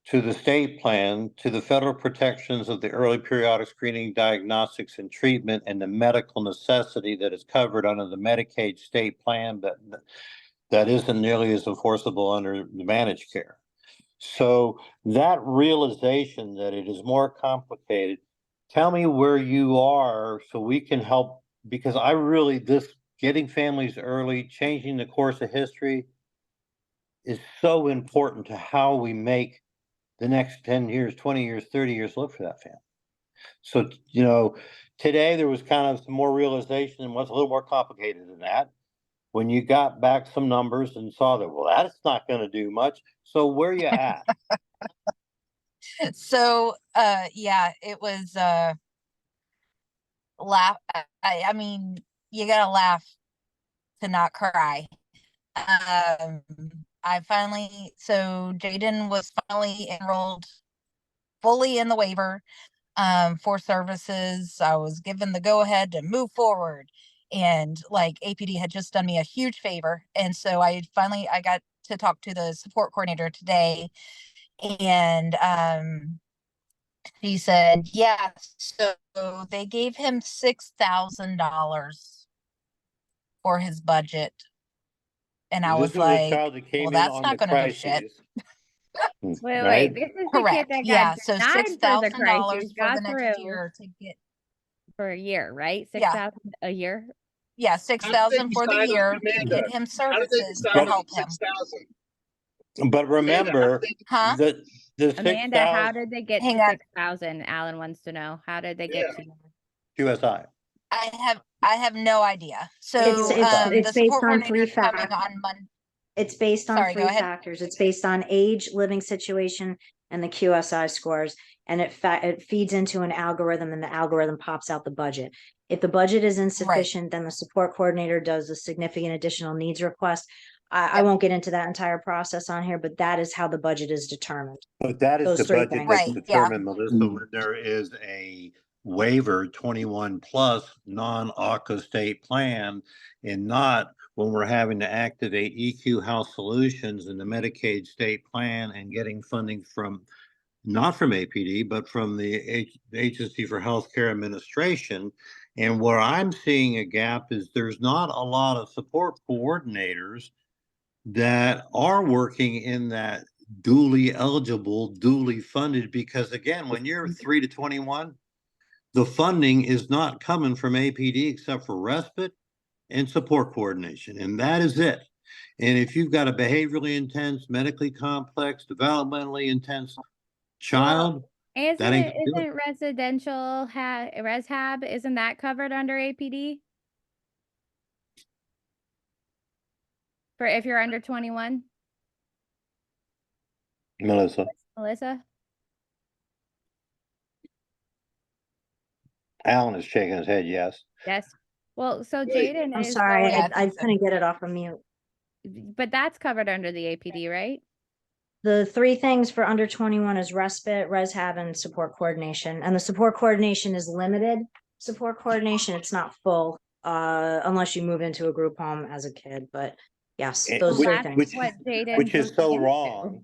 to the state plan, to the federal protections of the early periodic screening, diagnostics, and treatment, and the medical necessity that is covered under the Medicaid state plan, but that isn't nearly as enforceable under the managed care. So that realization that it is more complicated, tell me where you are so we can help, because this getting families early, changing the course of history is so important to how we make the next 10 years, 20 years, 30 years look for that family. So, you know, today there was kind of some more realization and what's a little more complicated than that. When you got back some numbers and saw that, well, that's not going to do much. So where you at? So, yeah, it was, laugh. I mean, you gotta laugh to not cry. Um, so Jaden was finally enrolled fully in the waiver, for services. I was given the go ahead to move forward. And like APD had just done me a huge favor. And so I got to talk to the support coordinator today. And he said, yeah, so they gave him $6,000 for his budget. And I This was was a like, child that came well, in that's on not the going to do shit. crises. Wait, Right? this is the kid Correct. that got Yeah. So denied for the $6,000 crisis, for the got next through year to get, for a year, right? yeah, 6,000 a year. yeah, How did they 6,000 for the decide on year to Amanda? get him How did they services to decide on help him. 6,000? But remember Huh? that the Amanda, how 6,000 did they get Hang to on. 6,000? Alan wants to know. How did they get Yeah. to QSI. I have no idea. So It's the based support on coordinator is three coming factors. on Monday. It's based on Sorry, go three ahead. factors. It's based on age, living situation, and the QSI scores. And it feeds into an algorithm, and the algorithm pops out the budget. If the budget is insufficient, then the support coordinator does a significant additional needs request. I Yep. won't get into that entire process on here, but that is how the budget is determined. But that is Those the three budget things. that's Right, yeah. determined, Melissa, when there is a waiver 21 plus non-ACA state plan, and not when we're having to activate EQ Health Solutions in the Medicaid state plan and getting funding from, not from APD, but from the Agency for Healthcare Administration. And where I'm seeing a gap is there's not a lot of support coordinators that are working in that duly eligible, duly funded, because again, when you're 3 to 21, the funding is not coming from APD except for respite and support coordination, and that is it. And if you've got a behaviorally intense, medically complex, developmentally intense child, that ain't gonna do it. isn't residential reshab, isn't that covered under APD? For if you're under 21, Melissa, Melissa? Alan is shaking his head, yes. Yes. Well, so Wait. Jaden I'm is sorry, Yeah, going, I I couldn't get it off of mute. but that's covered under the APD, right? The three things for under 21 is respite, reshab, and support coordination. And the support coordination is limited support coordination. It's not full, unless you move into a group home as a kid. But yes, Eh, those Well, three that's things. what Jaden's Which is looking so into. wrong.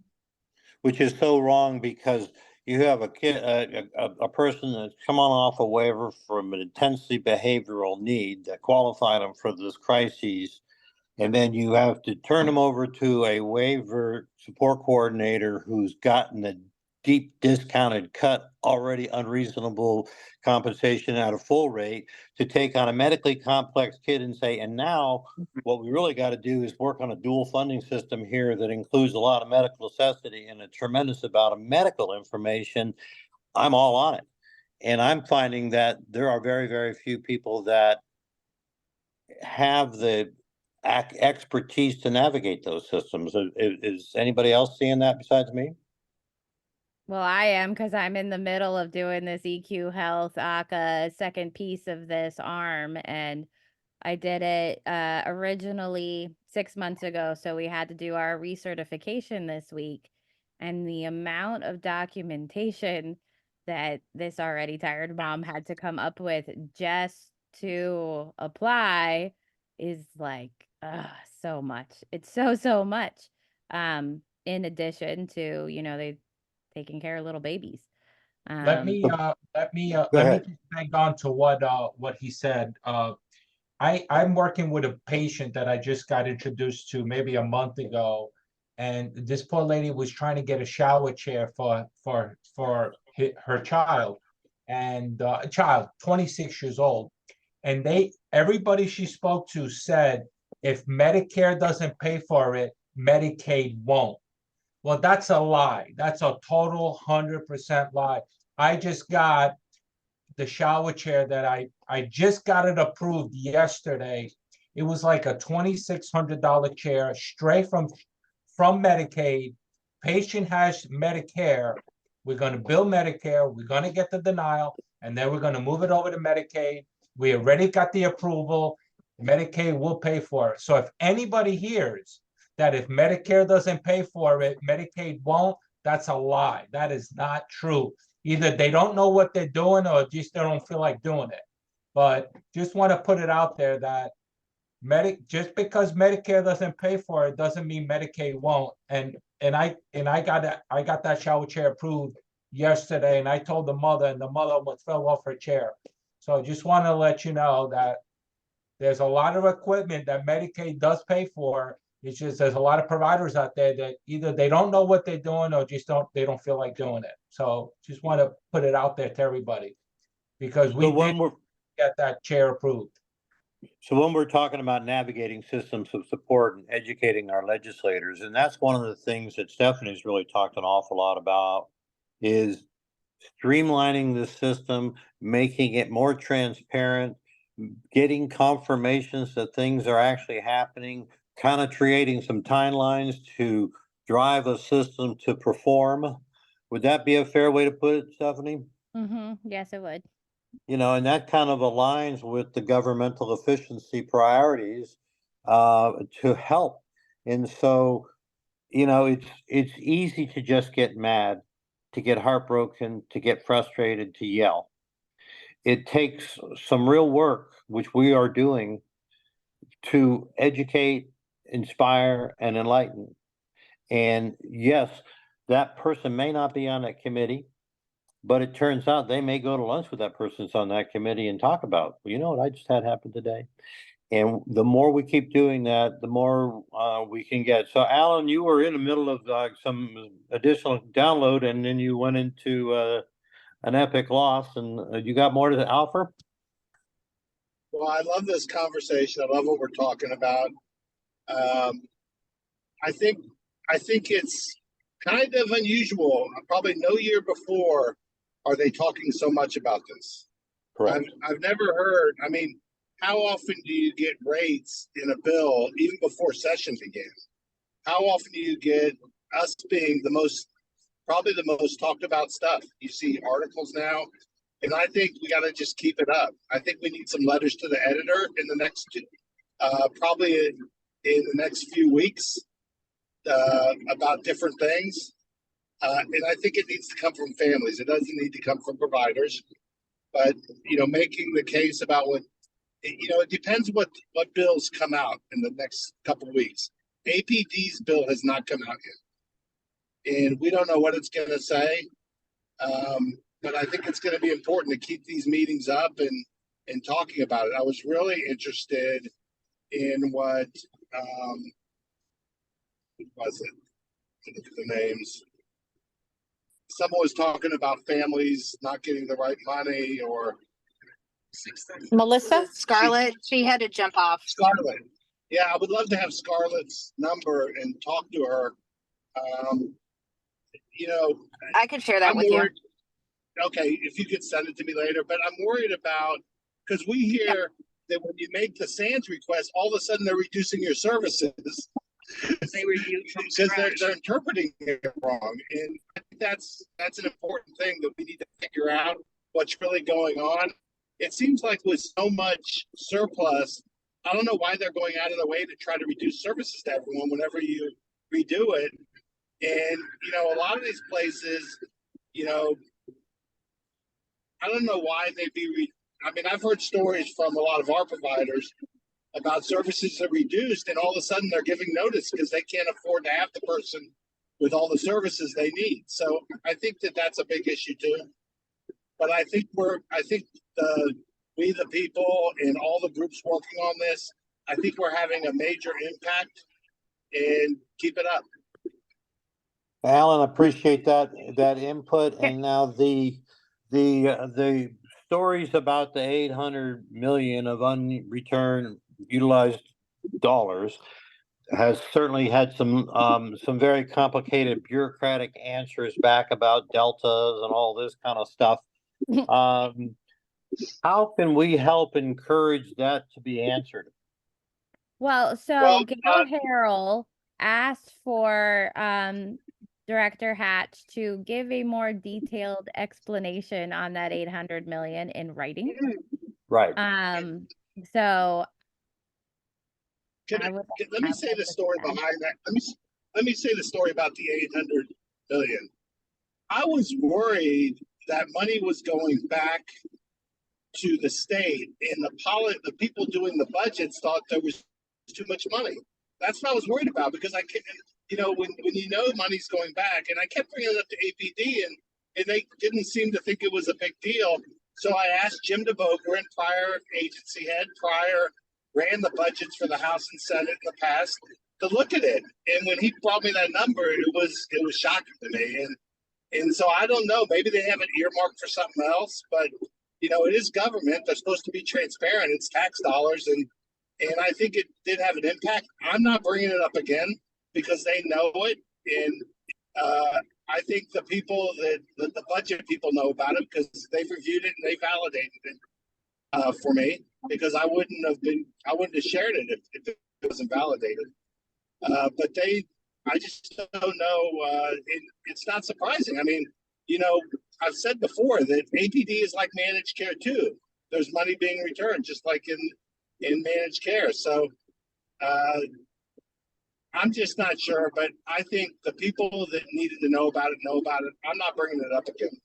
Which is so wrong, because you have a kid, a person that's come on off a waiver from an intensely behavioral need that qualified them for this crisis. And then you have to turn them over to a waiver support coordinator who's gotten a deep discounted cut, already unreasonable compensation at a full rate, to take on a medically complex kid and say, and now what we really got to do is work on a dual funding system here that includes a lot of medical necessity and a tremendous amount of medical information. I'm all on it. And I'm finding that there are very, very few people that have the expertise to navigate those systems. Is anybody else seeing that besides me? Well, I am, because I'm in the middle of doing this EQ Health ACA second piece of this arm, and I did it originally 6 months ago, so we had to do our recertification this week. And the amount of documentation that this already tired mom had to come up with just to apply is like so much. It's so much. In addition to, they've taken care of little babies. Let me Go just ahead. hang on to what he said. I'm working with a patient that I just got introduced to maybe a month ago, and this poor lady was trying to get a shower chair for her child, and a child 26 years old, and everybody she spoke to said if Medicare doesn't pay for it, Medicaid won't. Well, that's a lie. That's a total 100% lie. I just got the shower chair that I just got it approved yesterday. It was like a $2,600 chair straight from Medicaid. Patient has Medicare. We're going to bill Medicare. We're going to get the denial, and then we're going to move it over to Medicaid. We already got the approval. Medicaid will pay for it. So if anybody hears that if Medicare doesn't pay for it, Medicaid won't, that's a lie. That is not true. Either they don't know what they're doing or just they don't feel like doing it. But just want to put it out there that just because Medicare doesn't pay for it doesn't mean Medicaid won't. And I got that shower chair approved yesterday, and I told the mother, and the mother almost fell off her chair. So I just want to let you know that there's a lot of equipment that Medicaid does pay for. It's just there's a lot of providers out there that either they don't know what they're doing or just they don't feel like doing it. So just want to put it out there to everybody because we did get that chair approved. So when we're talking about navigating systems of support and educating our legislators, and that's one of the things that Stephanie's really talked an awful lot about, is streamlining the system, making it more transparent, getting confirmations that things are actually happening, kind of creating some timelines to drive a system to perform. Would that be a fair way to put it, Stephanie? Yes, it would. You know, and that kind of aligns with the governmental efficiency priorities to help. And so, you know, it's easy to just get mad, to get heartbroken, to get frustrated, to yell. It takes some real work, which we are doing, to educate, inspire, and enlighten. And yes, that person may not be on that committee, but it turns out they may go to lunch with that person that's on that committee and talk about, well, you know what I just had happen today. And the more we keep doing that, the more we can get. So, Alan, you were in the middle of some additional download, and then you went into an epic loss, and you got more to offer? Well, I love this conversation. I love what we're talking about. I think it's kind of unusual. Probably no year before are they talking so much about this. Correct. I've never heard. I mean, how often do you get rates in a bill even before session begins? How often do you get us being probably the most talked about stuff? You see articles now, and I think we got to just keep it up. I think we need some letters to the editor in the next, probably in the next few weeks, about different things. And I think it needs to come from families. It doesn't need to come from providers. But, you know, making the case about what, you know, it depends what bills come out in the next couple of weeks. APD's bill has not come out yet. And we don't know what it's going to say. But I think it's going to be important to keep these meetings up and talking about it. I was really interested in what was it? Look at the names. Someone was talking about families not getting the right money or Melissa? Scarlett, she had to jump off. Scarlett. Yeah, I would love to have Scarlett's number and talk to her. You know, I could share that I'm with you. worried. Okay, if you could send it to me later, but I'm worried about, because we hear that when you make the SANS request, all of a sudden they're reducing your services. They review because they're interpreting it wrong, and I think that's an important thing that we need to figure out what's really going on. It seems like with so much surplus, I don't know why they're going out of the way to try to reduce services to everyone whenever you redo it. And you know, a lot of these places, you know, I don't know why they'd be. I mean, I've heard stories from a lot of our providers about services that are reduced, and all of a sudden they're giving notice because they can't afford to have the person with all the services they need. So I think that that's a big issue too. But I think we the people and all the groups working on this, I think we're having a major impact, and keep it up. Alan, appreciate that input. And now the stories about the 800 million of unreturned utilized dollars. has certainly had some very complicated bureaucratic answers back about deltas and all this kind of stuff. How can we help encourage that to be answered? Well, so Well, Gail Harrell asked for Director Hatch to give a more detailed explanation on that 800 million in writing. Right. So Can I I, would let me I say would the story like that. behind that. Let me say the story about the 800 million. I was worried that money was going back to the state, and the people doing the budgets thought there was too much money. That's what I was worried about, because I can't, when you know money's going back, and I kept bringing it up to APD, and they didn't seem to think it was a big deal. So I asked Jim DeBoger, prior agency head, ran the budgets for the House and Senate in the past, to look at it. And when he brought me that number, it was shocking to me. And so I don't know, maybe they have it earmarked for something else, but it is government. They're supposed to be transparent. It's tax dollars, and I think it did have an impact. I'm not bringing it up again because they know it, and I think the people the budget people know about it because they've reviewed it and they validated it for me, because I wouldn't have shared it if it wasn't validated. But I just don't know. It's not surprising. I mean, I've said before that APD is like managed care too. There's money being returned, just like in managed care. So I'm just not sure, but I think the people that needed to know about it know about it. I'm not bringing it up again.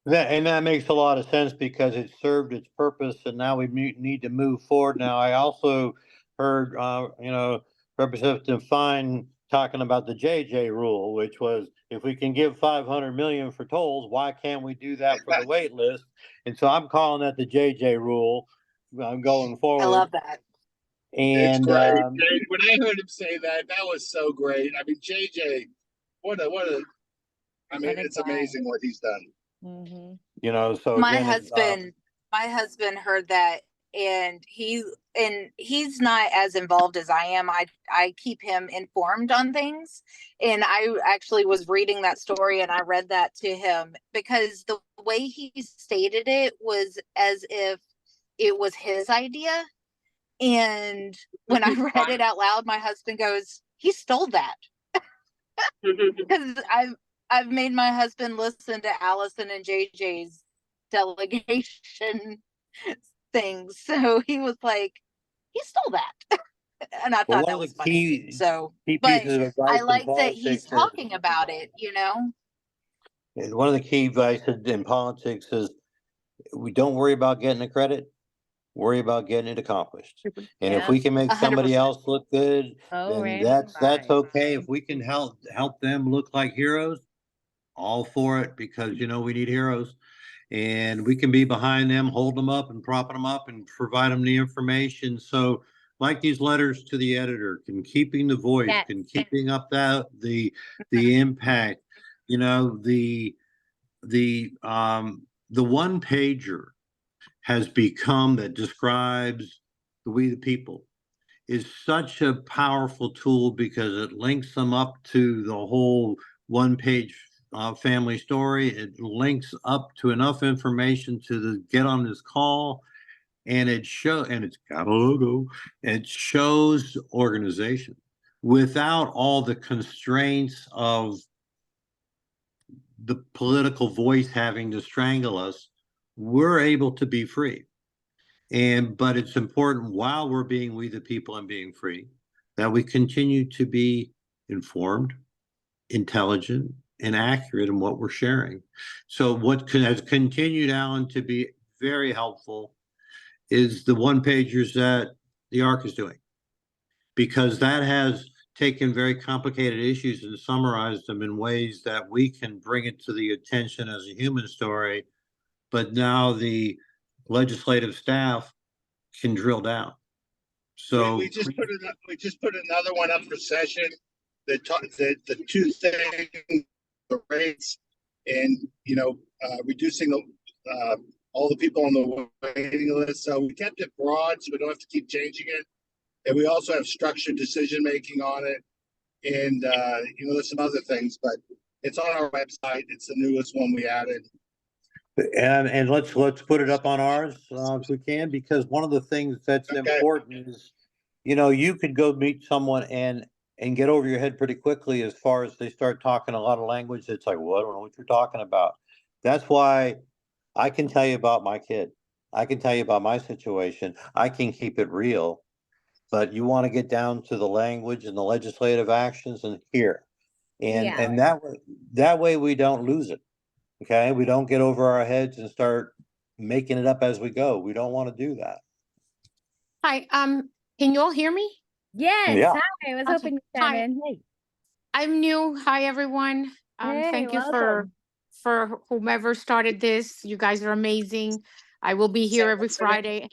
That makes a lot of sense because it served its purpose, and now we need to move forward. Now, I also heard, Representative Fine talking about the JJ rule, which was if we can give 500 million for tolls, why can't we do that for the wait list? And so I'm calling that the JJ rule. I'm going forward. I love that. It's And great. When I heard him say that was so great. I mean, JJ, it's amazing what he's done. Mm-hmm. So my again, husband heard that, and he's not as involved as I am. I keep him informed on things, and I actually was reading that story and I read that to him because the way he stated it was as if it was his idea. And when I read it out loud, my husband goes, "He stole that." Because I've made my husband listen to Allison and JJ's delegation things, so he was like, "He stole that," and I thought that was funny. So, key but pieces of advice I in like that politics he's talking about it. and one of the key advices in politics is we don't worry about getting the credit, worry about getting it accomplished. And if we can make somebody 100%. else look good, Oh, then that's okay. If we can help them look like heroes, all for it, because we need heroes. And we can be behind them, hold them up and propping them up and provide them the information. So like these letters to the editor, can keeping the voice, Yes. can keeping up the impact, the one pager has become that describes we the people is such a powerful tool because it links them up to the whole one page family story. It links up to enough information to get on this call, and and it's got a logo. It shows organization without all the constraints of the political voice having to strangle us. We're able to be free. But it's important while we're being we the people and being free that we continue to be informed, intelligent, and accurate in what we're sharing. So what has continued, Alan, to be very helpful is the one pagers that the ARC is doing, because that has taken very complicated issues and summarized them in ways that we can bring it to the attention as a human story. But now the legislative staff can drill down. So we just put another one up for session that the two things, the rates, and reducing all the people on the waiting list. So we kept it broad, so we don't have to keep changing it. And we also have structured decision-making on it. And, there's some other things, but it's on our website. It's the newest one we added. And let's put it up on ours, if we can, because one of the things that's Okay. important is, you could go meet someone and get over your head pretty quickly as far as they start talking a lot of language. It's like, well, I don't know what you're talking about. That's why I can tell you about my kid. I can tell you about my situation. I can keep it real, but you want to get down to the language and the legislative actions and here. And, Yeah. that way we don't lose it. Okay, we don't get over our heads and start making it up as we go. We don't want to do that. Hi, can you all hear me? Yes. Yeah. Hi. I was Okay, hoping you chime hi. in. Hey. I'm new. Hi, everyone. Hey, Thank you welcome. for whomever started this. You guys are amazing. I will be here every Sarah, Sarah. Friday.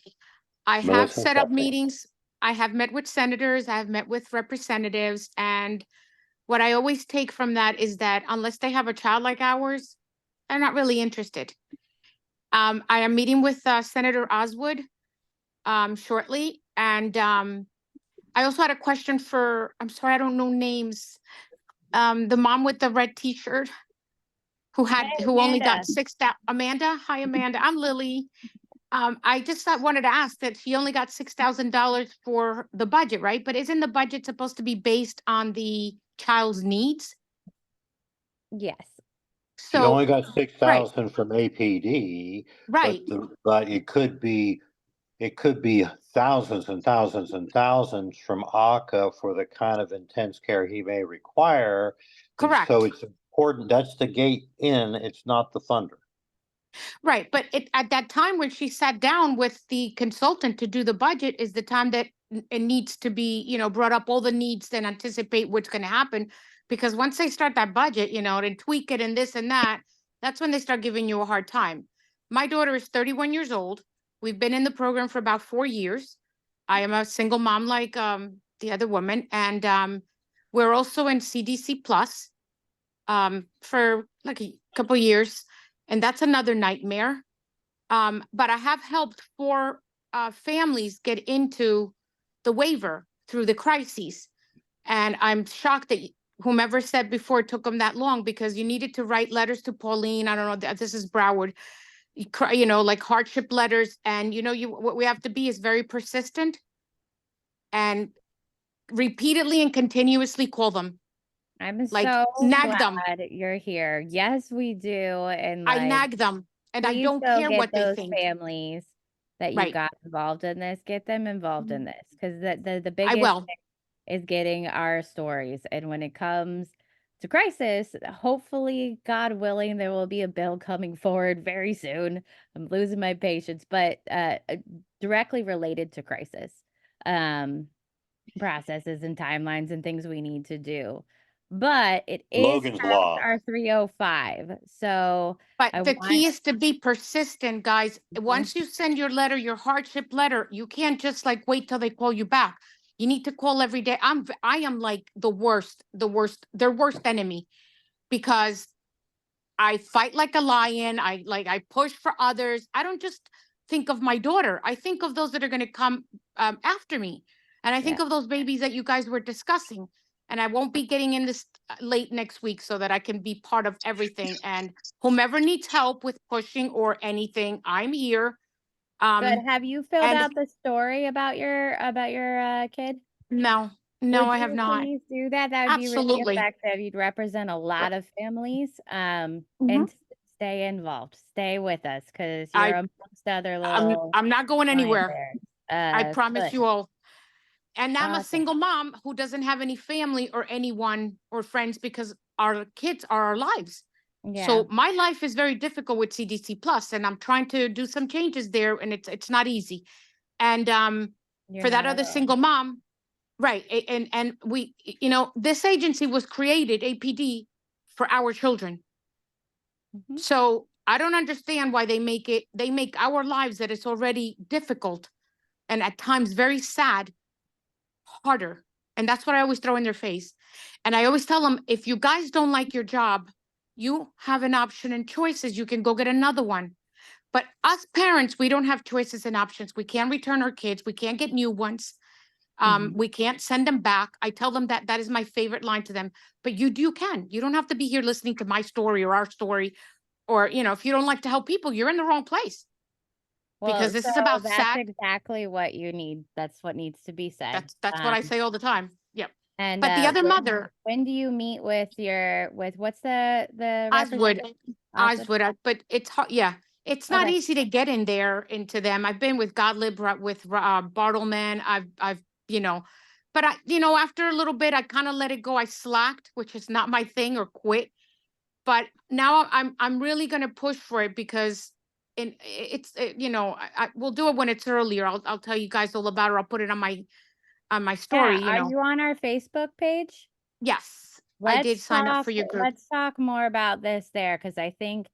I have Melissa, set up Stephanie. meetings. I have met with senators. I have met with representatives. And what I always take from that is that unless they have a child like ours, they're not really interested. I am meeting with Senator Osgood shortly. And I also had a question for, I'm sorry, I don't know names. The mom with the red t-shirt who only got Amanda. Amanda. Hi, Amanda. I'm Lily. I just wanted to ask that she only got $6,000 for the budget, right? But isn't the budget supposed to be based on the child's needs? Yes. You So, only got 6,000 from APD, right, but it could be thousands and thousands and thousands from ACA for the kind of intense care he may require. And correct. so it's important. That's the gate in. It's not the funder. Right, but at that time when she sat down with the consultant to do the budget is the time that it needs to be, brought up all the needs and anticipate what's going to happen. Because once they start that budget, and tweak it and this and that, that's when they start giving you a hard time. My daughter is 31 years old. We've been in the program for about 4 years. I am a single mom like the other woman, and we're also in CDC Plus for like a couple years. And that's another nightmare. But I have helped 4 families get into the waiver through the crises. And I'm shocked that whomever said before it took them that long, because you needed to write letters to Pauline. I don't know, this is Broward, like hardship letters. And, what we have to be is very persistent and repeatedly and continuously call them. I'm Like, so nag them. glad you're here. Yes, we do. And I nag them. And I please don't go care get what they those think. families that you Right. got involved in this, get them involved in this, because the I biggest will. thing is getting our stories. And when it comes to crisis, hopefully, God willing, there will be a bill coming forward very soon. I'm losing my patience, but directly related to crisis processes and timelines and things we need to do. But it is Logan's past Law. our 305. So But I the want key is to be persistent, guys. Once you send your letter, your hardship letter, you can't just like wait till they call you back. You need to call every day. I am like their worst enemy, because I fight like a lion. I push for others. I don't just think of my daughter. I think of those that are going to come after me. And I think of those babies that you guys were discussing. And I won't be getting in this late next week so that I can be part of everything. And whomever needs help with pushing or anything, I'm here. Good. Have you filled and- out the story about your kid? No, Would I have you not. please do that? That would be really Absolutely. effective. You'd represent a lot of families. Mhm. And stay involved. Stay with us, because I- you're amongst other little I'm not going anywhere. I pioneers. promise Good. you all. And I'm a Awesome. single mom who doesn't have any family or anyone or friends, because our kids are our lives. Yeah. So my life is very difficult with CDC Plus, and I'm trying to do some changes there, and it's not easy. And You're for that not other alone. single mom, right? And we, this agency was created, APD, for our children. Mhm. So I don't understand why they make our lives that it's already difficult and at times very sad harder. And that's what I always throw in their face. And I always tell them, if you guys don't like your job, you have an option and choices. You can go get another one. But us parents, we don't have choices and options. We can't return our kids. We can't get new ones. We can't send them back. I tell them that that is my favorite line to them, but you can. You don't have to be here listening to my story or our story. Or, you know, if you don't like to help people, you're in the wrong place. Well, Because this is so about that's sad. exactly what you need. That's what needs to be said. That's what I say all the time. Yep. And But the other mother, when do you meet with what's the Oswood, representative? Oswood, but it's hard. Yeah, it's not Okay. easy to get in there into them. I've been with Godlib, with Bartleman. I've, you know, but after a little bit, I kind of let it go. I slacked, which is not my thing, or quit. But now I'm really gonna push for it because we'll do it when it's earlier. I'll tell you guys all about it. I'll put it on my story. Yeah, are you on our Facebook page? Yes, I did sign up talk, for your group. let's talk more about this there, because I think,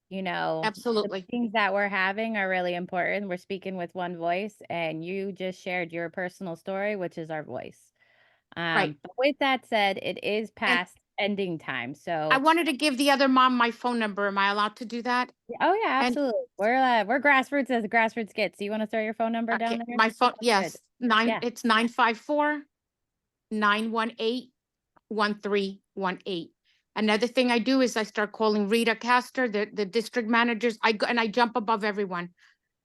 the Absolutely. things that we're having are really important. We're speaking with one voice, and you just shared your personal story, which is our voice. Right. But with that said, it is past ending time. So I wanted to give the other mom my phone number. Am I allowed to do that? oh yeah, And- absolutely. We're grassroots as grassroots gets. Do you want to throw your phone number Okay, down there? my phone, Good. yes, Yeah. it's 954-918-1318. Another thing I do is I start calling Rita Castor, the district managers. I jump above everyone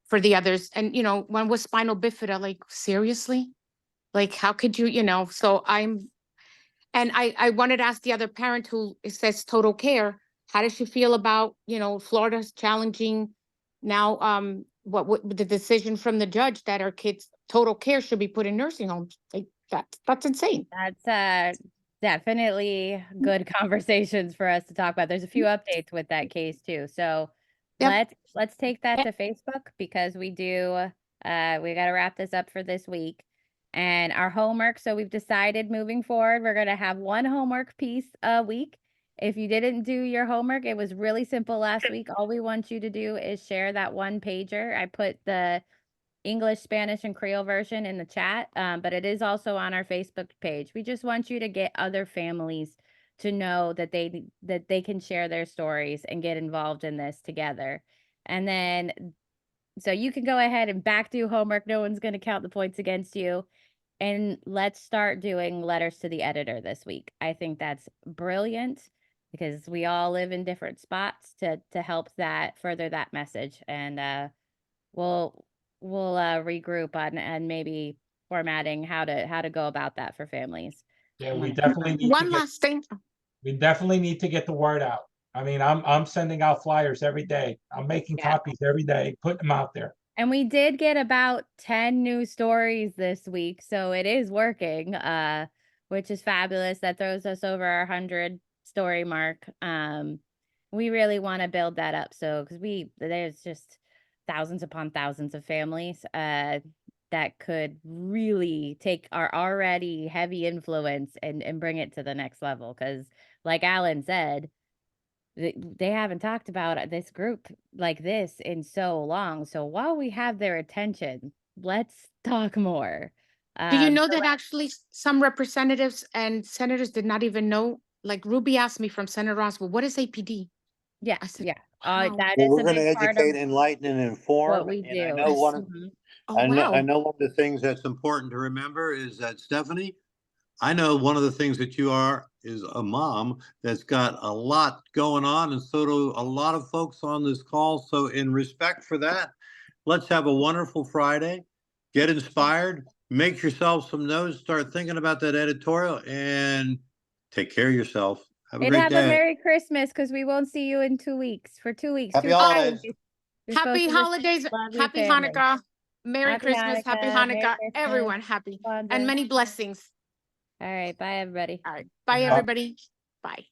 for the others. And one was spinal bifida, like, seriously? Like, how could you, so I wanted to ask the other parent who says total care, how does she feel about, Florida's challenging now, what the decision from the judge that our kids total care should be put in nursing homes? Like, that's insane. That's definitely good conversations for us to talk about. There's a few updates with that case too. So Yep. let's take that to Facebook, because we got to wrap this up for this week. And our homework, so we've decided moving forward, we're going to have one homework piece a week. If you didn't do your homework, it was really simple last week. All we want you to do is share that one pager. I put the English, Spanish, and Creole version in the chat, but it is also on our Facebook page. We just want you to get other families to know that they can share their stories and get involved in this together. And then, so you can go ahead and back do homework. No one's going to count the points against you. And let's start doing letters to the editor this week. I think that's brilliant, because we all live in different spots to help that further that message. And we'll regroup on and maybe formatting how to go about that for families. Yeah, we definitely need One last thing. we definitely need to get the word out. I mean, I'm sending out flyers every day. I'm making Yeah. copies every day, putting them out there. And we did get about 10 new stories this week, so it is working, which is fabulous. That throws us over our 100 story mark. We really want to build that up, so because there's just thousands upon thousands of families that could really take our already heavy influence and bring it to the next level. Because, like Alan said, they haven't talked about this group like this in so long. So while we have their attention, let's talk more. Do you know that actually some representatives and senators did not even know? Like, Ruby asked me from Senator Oswald, what is APD? Yeah, I said, yeah. wow. That Well, is we're a going to big part of educate, enlighten, and inform. what we And I do. know one of, Mhm. Oh, I wow. know one of the things that's important to remember is that, Stephanie, I know one of the things that you are is a mom that's got a lot going on, and so do a lot of folks on this call. So in respect for that, let's have a wonderful Friday. Get inspired, make yourself some notes, start thinking about that editorial, and take care of yourself. Have a And great have a day. Merry Christmas, because we won't see you in 2 weeks. For 2 weeks. Happy 2 holidays. Fridays. You're supposed Happy to just holidays. love your Happy family. Hanukkah. Merry Happy Christmas. Happy Hanukkah, Merry Hanukkah. Christmas, Everyone happy. And Kwanzaa. many blessings. All right. Bye, everybody. All right. Bye, Bye. everybody. Bye.